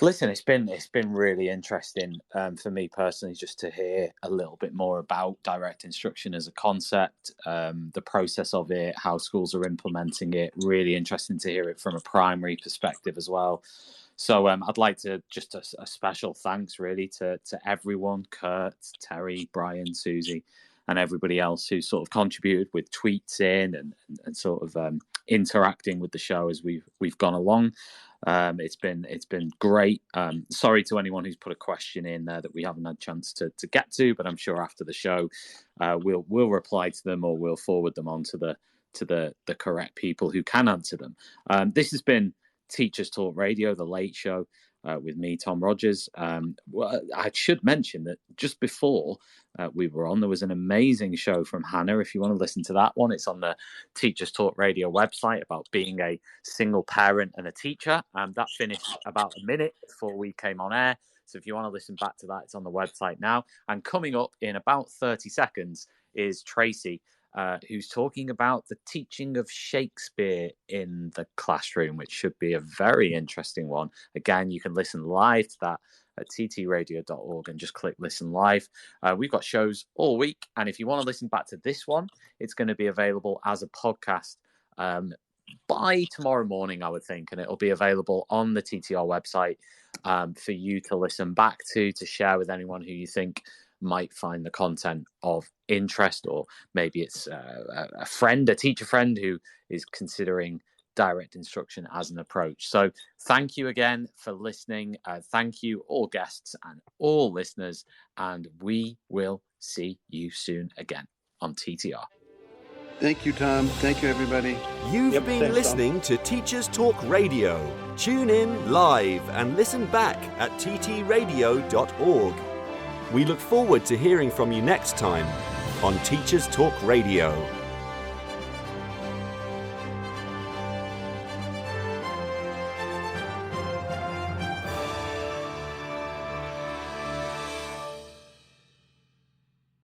Listen, it's been really interesting for me personally, just to hear a little bit more about direct instruction as a concept, the process of it, how schools are implementing it. Really interesting to hear it from a primary perspective as well. So I'd like to just a special thanks really to everyone, Kurt, Terry, Brian, Susie, and everybody else who sort of contributed with tweets in and sort of interacting with the show as we've gone along. It's been great. Sorry to anyone who's put a question in there that we haven't had a chance to get to, but I'm sure after the show we'll reply to them, or we'll forward them on to the correct people who can answer them. This has been Teachers Talk Radio, the late show, with me, Tom Rogers. Well, I should mention that just before we were on, there was an amazing show from Hannah. If you want to listen to that one, it's on the Teachers Talk Radio website, about being a single parent and a teacher. That finished about a minute before we came on air. So if you want to listen back to that, it's on the website now. And coming up in about 30 seconds is Tracy, who's talking about the teaching of Shakespeare in the classroom, which should be a very interesting one. Again, you can listen live to that at ttradio.org and just click listen live. We've got shows all week, and if you want to listen back to this one, it's going to be available as a podcast by tomorrow morning, I would think, and it'll be available on the TTR website for you to listen back to share with anyone who you think might find the content of interest, or maybe it's a friend, a teacher friend who is considering direct instruction as an approach. So thank you again for listening. Thank you, all guests and all listeners, and we will see you soon again on TTR. Thank you, Tom. Thank you, everybody. You've been listening to Teachers Talk Radio. Tune in live and listen back at ttradio.org. We look forward to hearing from you next time on Teachers Talk Radio.